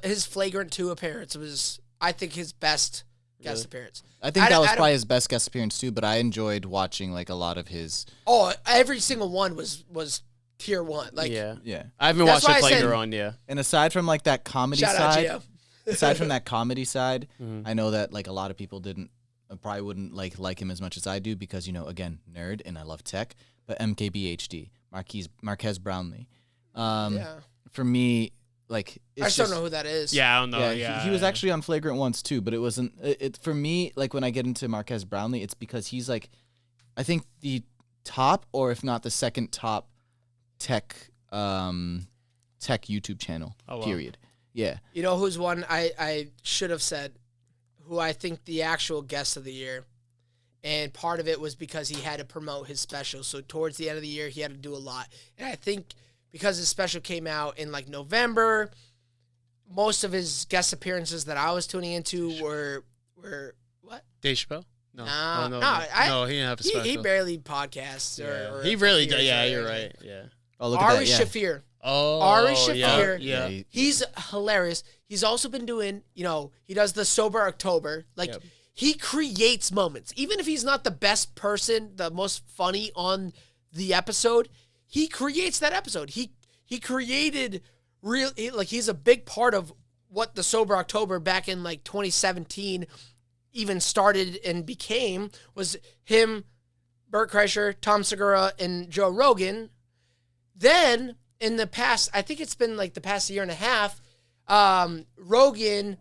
His Flagrant 2 appearance was, I think, his best guest appearance.
I think that was probably his best guest appearance too. But I enjoyed watching like a lot of his.
Oh, every single one was tier 1. Like
Yeah.
I haven't
That's
watched
why
the
I said-
Flagrant one. Yeah.
And aside from like that comedy
Shout out
side,
Gio.
aside from that comedy side, I know that like a lot of people probably wouldn't like him as much as I do because again nerd and I love tech. But MKBHD, Marquez Brownlee, for me, like
I just don't know who that is.
Yeah, I don't know.
Yeah,
Yeah,
he was actually on Flagrant once too, but it wasn't. It for me, like when I get into Marquez Brownlee, it's because he's like, I think the top, or if not the second top, tech YouTube channel.
Oh, wow.
Period. Yeah.
You know who's one I should have said, who I think the actual guest of the year, and part of it was because he had to promote his special. So towards the end of the year, he had to do a lot, and I think because his special came out in like November, most of his guest appearances that I was tuning into were what?
Dave Chappelle? No.
No,
he didn't have a special.
He barely podcasts. Or
he really
appears
does. Yeah,
or
you're
anything.
right. Yeah.
Oh, look at
Ari
that. Yeah.
Shaffir.
Oh,
Ari Shaffir.
Yeah.
He's hilarious. He's also been doing, he does the Sober October. Like, he creates moments. Even if he's not the best person, the most funny on the episode, he creates that episode. He created he's a big part of what the Sober October back in like 2017 even started and became, was him, Bert Kreischer, Tom Segura, and Joe Rogan. Then in the past, I think it's been like the past year and a half, Rogan,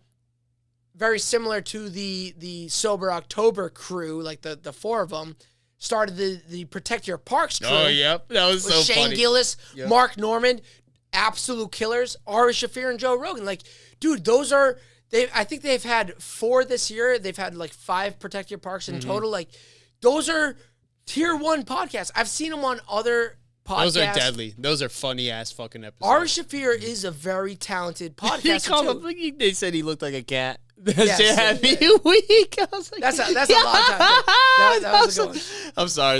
very similar to the Sober October crew, like the four of them, started the Protect Your Parks crew.
Oh, yep. That was so
Shane
funny.
Gillis, Mark Norman, absolute killers. Ari Shaffir and Joe Rogan. Like, dude, those are... I think they've had 4 this year. They've had like 5 Protect Your Parks in total. Like, those are tier 1 podcasts. I've seen them on other podcasts.
Those are deadly. Those are funny ass fucking episodes.
Ari Shaffir is a very talented podcaster too.
They said he looked like a cat.
Yes,
That had me weak. I was like,
That's a long time. That was a good one.
I'm sorry,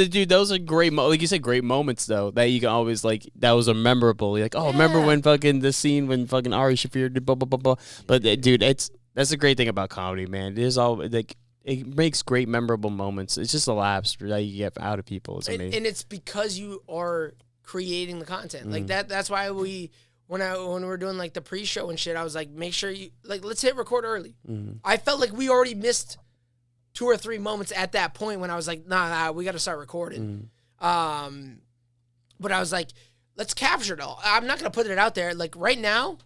dude, those are great. Like you said, great moments though that you can always like. That was a memorable. You're like, oh, remember when fucking the scene when fucking Ari Shaffir did blah blah blah blah. But dude, that's the great thing about comedy, man. It is all like it makes great memorable moments. It's just a laughs that you get out of people. It's amazing,
and it's because you are creating the content like that. That's why when we're doing like the pre-show and shit, I was like, make sure you like, let's hit record early. I felt like we already missed 2 or 3 moments at that point when I was like, nah, we got to start recording. But I was like, let's capture it all. I'm not going to put it out there. Like right now,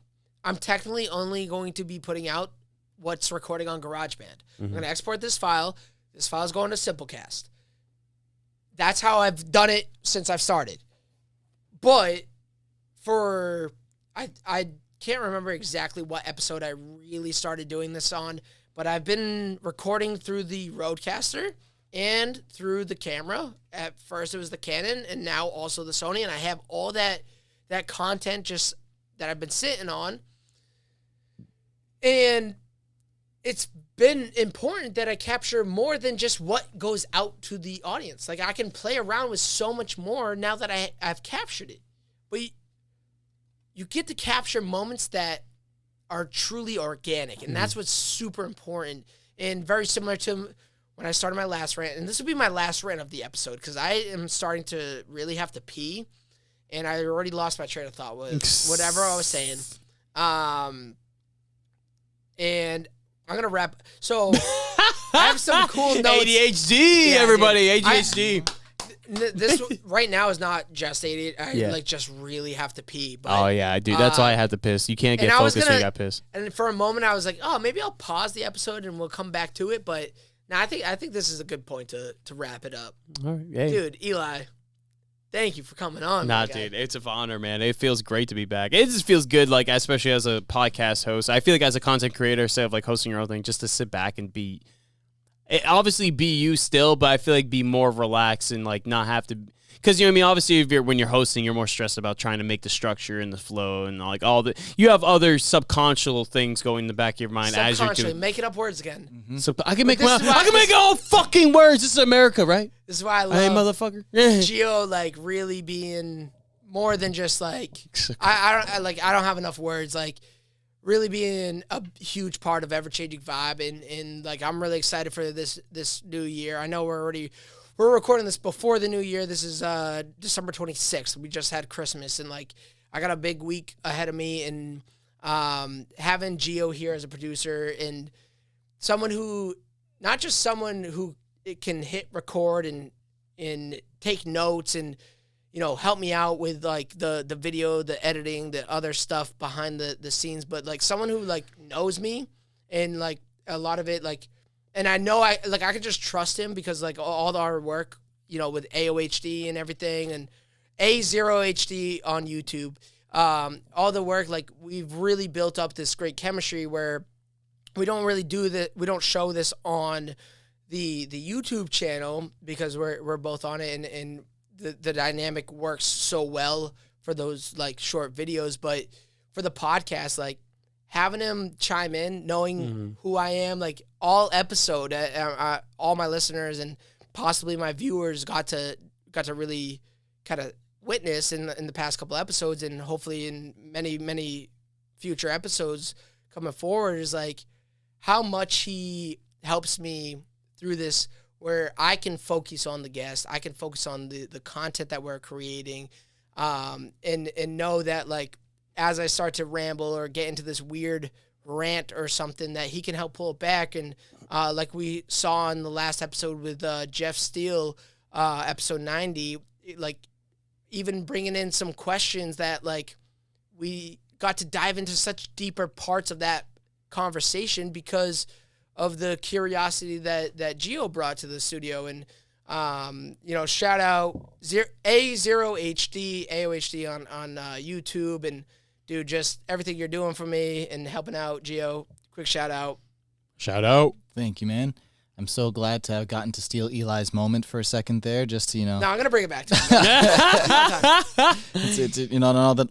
I'm technically only going to be putting out what's recording on GarageBand. I'm going to export this file. This file is going to Simplecast. That's how I've done it since I've started. But I can't remember exactly what episode I really started doing this on, but I've been recording through the Rodecaster and through the camera. At first it was the Canon and now also the Sony, and I have all that content just that I've been sitting on. And it's been important that I capture more than just what goes out to the audience. Like I can play around with so much more now that I've captured it. But you get to capture moments that are truly organic, and that's what's super important and very similar to when I started my last rant. And this will be my last rant of the episode because I am starting to really have to pee, and I already lost my train of thought with whatever I was saying. And I'm going to wrap. So I have some cool notes.
ADHD, everybody, ADHD.
This right now is not just ADHD. I like just really have to pee. But,
oh yeah, dude, that's why I had to piss. You can't get focused when you got pissed.
And for a moment, I was like, oh, maybe I'll pause the episode and we'll come back to it. But no, I think this is a good point to wrap it up.
All right, hey.
Dude, Eli, thank you for coming on.
Nah, dude, it's an honor, man. It feels great to be back. It just feels good, like especially as a podcast host. I feel like as a content creator, instead of like hosting your own thing, just to sit back and be. Obviously be you still, but I feel like be more relaxed and like not have to, because you know what I mean. Obviously, when you're hosting, you're more stressed about trying to make the structure and the flow and like all the. You have other subconscious things going in the back of your mind as you're doing.
Making up words again.
So I can make all fucking words. This is America, right?
This is why I love.
Hey, motherfucker.
Gio like really being more than just like I don't have enough words like. Really being a huge part of ever-changing vibe, and like I'm really excited for this new year. I know we're recording this before the new year. This is December 26th. We just had Christmas, and like I got a big week ahead of me, and having Gio here as a producer and someone who not just someone who can hit record and take notes and help me out with like the video, the editing, the other stuff behind the scenes, but like someone who like knows me and like a lot of it, like, and I know I could just trust him because like all our work, with AOHD and everything and A0HD on YouTube, all the work, like we've really built up this great chemistry where we don't really we don't show this on the YouTube channel because we're both on it and the dynamic works so well for those like short videos, but for the podcast, like having him chime in, knowing who I am, like all episode, all my listeners and possibly my viewers got to really kind of witness in the past couple episodes, and hopefully in many future episodes coming forward, is like how much he helps me through this, where I can focus on the guest, I can focus on the content that we're creating, and know that like as I start to ramble or get into this weird rant or something, that he can help pull it back. And like we saw in the last episode with Jeff Steele, episode 90, like even bringing in some questions that like we got to dive into such deeper parts of that conversation because of the curiosity that Gio brought to the studio. And, shout out A0HD, AOHD on YouTube. And, dude, just everything you're doing for me and helping out, Gio. Quick shout out.
Shout out.
Thank you, man. I'm so glad to have gotten to steal Eli's moment for a second there, just to,
No, I'm going to bring it back to him.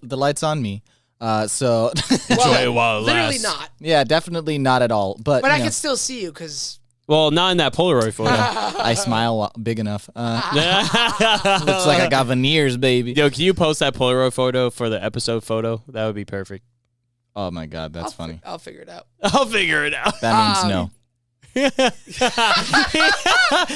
the light's on me. So
Enjoy it while it
literally
lasts.
not.
yeah, definitely not at all. But
But I can still see you because...
Well, not in that Polaroid photo.
I smile big enough. Looks like I got veneers, baby.
Yo, can you post that Polaroid photo for the episode photo? That would be perfect.
Oh my God, that's funny.
I'll figure it out.
I'll figure it out.
That means no.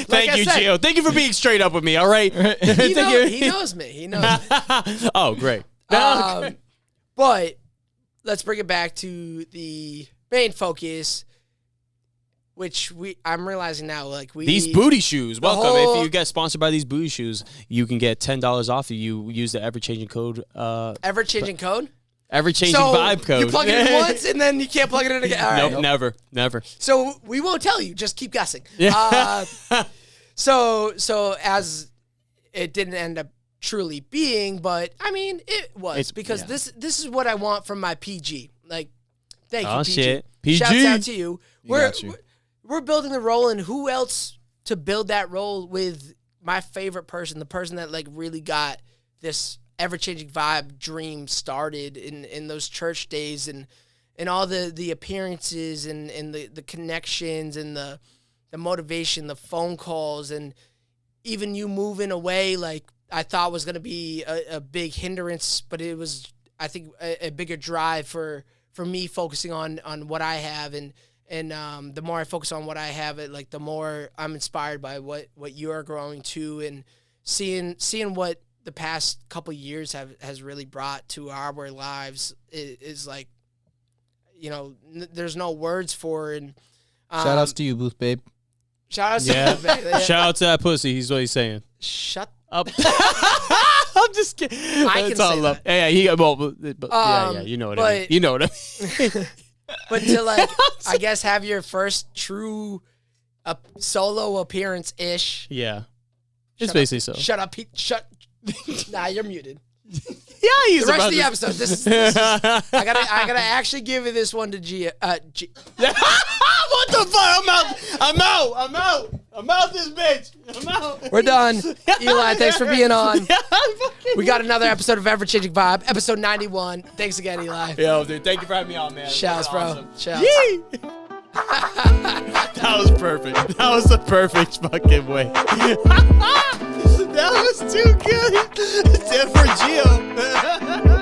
Thank you,
said-
Gio. Thank you for being straight up with me, all right?
He knows me. He knows me.
Oh, great.
But let's bring it back to the main focus, which I'm realizing now, like
These booty shoes. Welcome.
whole-
If you get sponsored by these booty shoes, you can get $10 off if you use the ever-changing code.
ever-changing code.
Ever-changing
So
vibe code.
you plug it in once and then you can't plug it in again. All right.
Nope, never.
So we won't tell you. Just keep guessing.
Yeah.
So as it didn't end up truly being, but I mean it was because this is what I want from my PG. Like, thank you, PG.
Shit. PG.
Shouts out to you.
Got you.
We're building the role, and who else to build that role with my favorite person, the person that like really got this ever-changing vibe dream started in those church days, and all the appearances and the connections and the motivation, the phone calls, and even you moving away, like I thought was going to be a big hindrance, but it was, I think, a bigger drive for me focusing on what I have, and the more I focus on what I have, like the more I'm inspired by what you're growing to, and seeing what the past couple years has really brought to our lives is like, there's no words for it. And
Shout outs to you, Booth Babe.
shout out to
Yeah.
you, man.
Shout out to that pussy. He's what he's saying.
Shut
Up. I'm just kidding.
I can
It's all
say
love.
that.
Yeah, yeah, you know what I mean.
but-
You know what I mean.
But to like, I guess have your first true solo appearance ish.
Yeah. It's
Shut
basically so.
Shut up, Pete. Shut. Nah, you're muted.
Yeah, he's
The rest
about
of the
to-
episode. This is I gotta actually give you this one to Gia.
What the fuck? I'm out this bitch. I'm out.
We're done. Eli, thanks for being on. We got another episode of Ever Changing Vibe, episode 91. Thanks again, Eli.
Yo, dude, thank you for having me on, man.
Shouts, bro.
Awesome.
Shouts.
Yee! That was perfect. That was the perfect fucking way. That was too good. Except for Gio.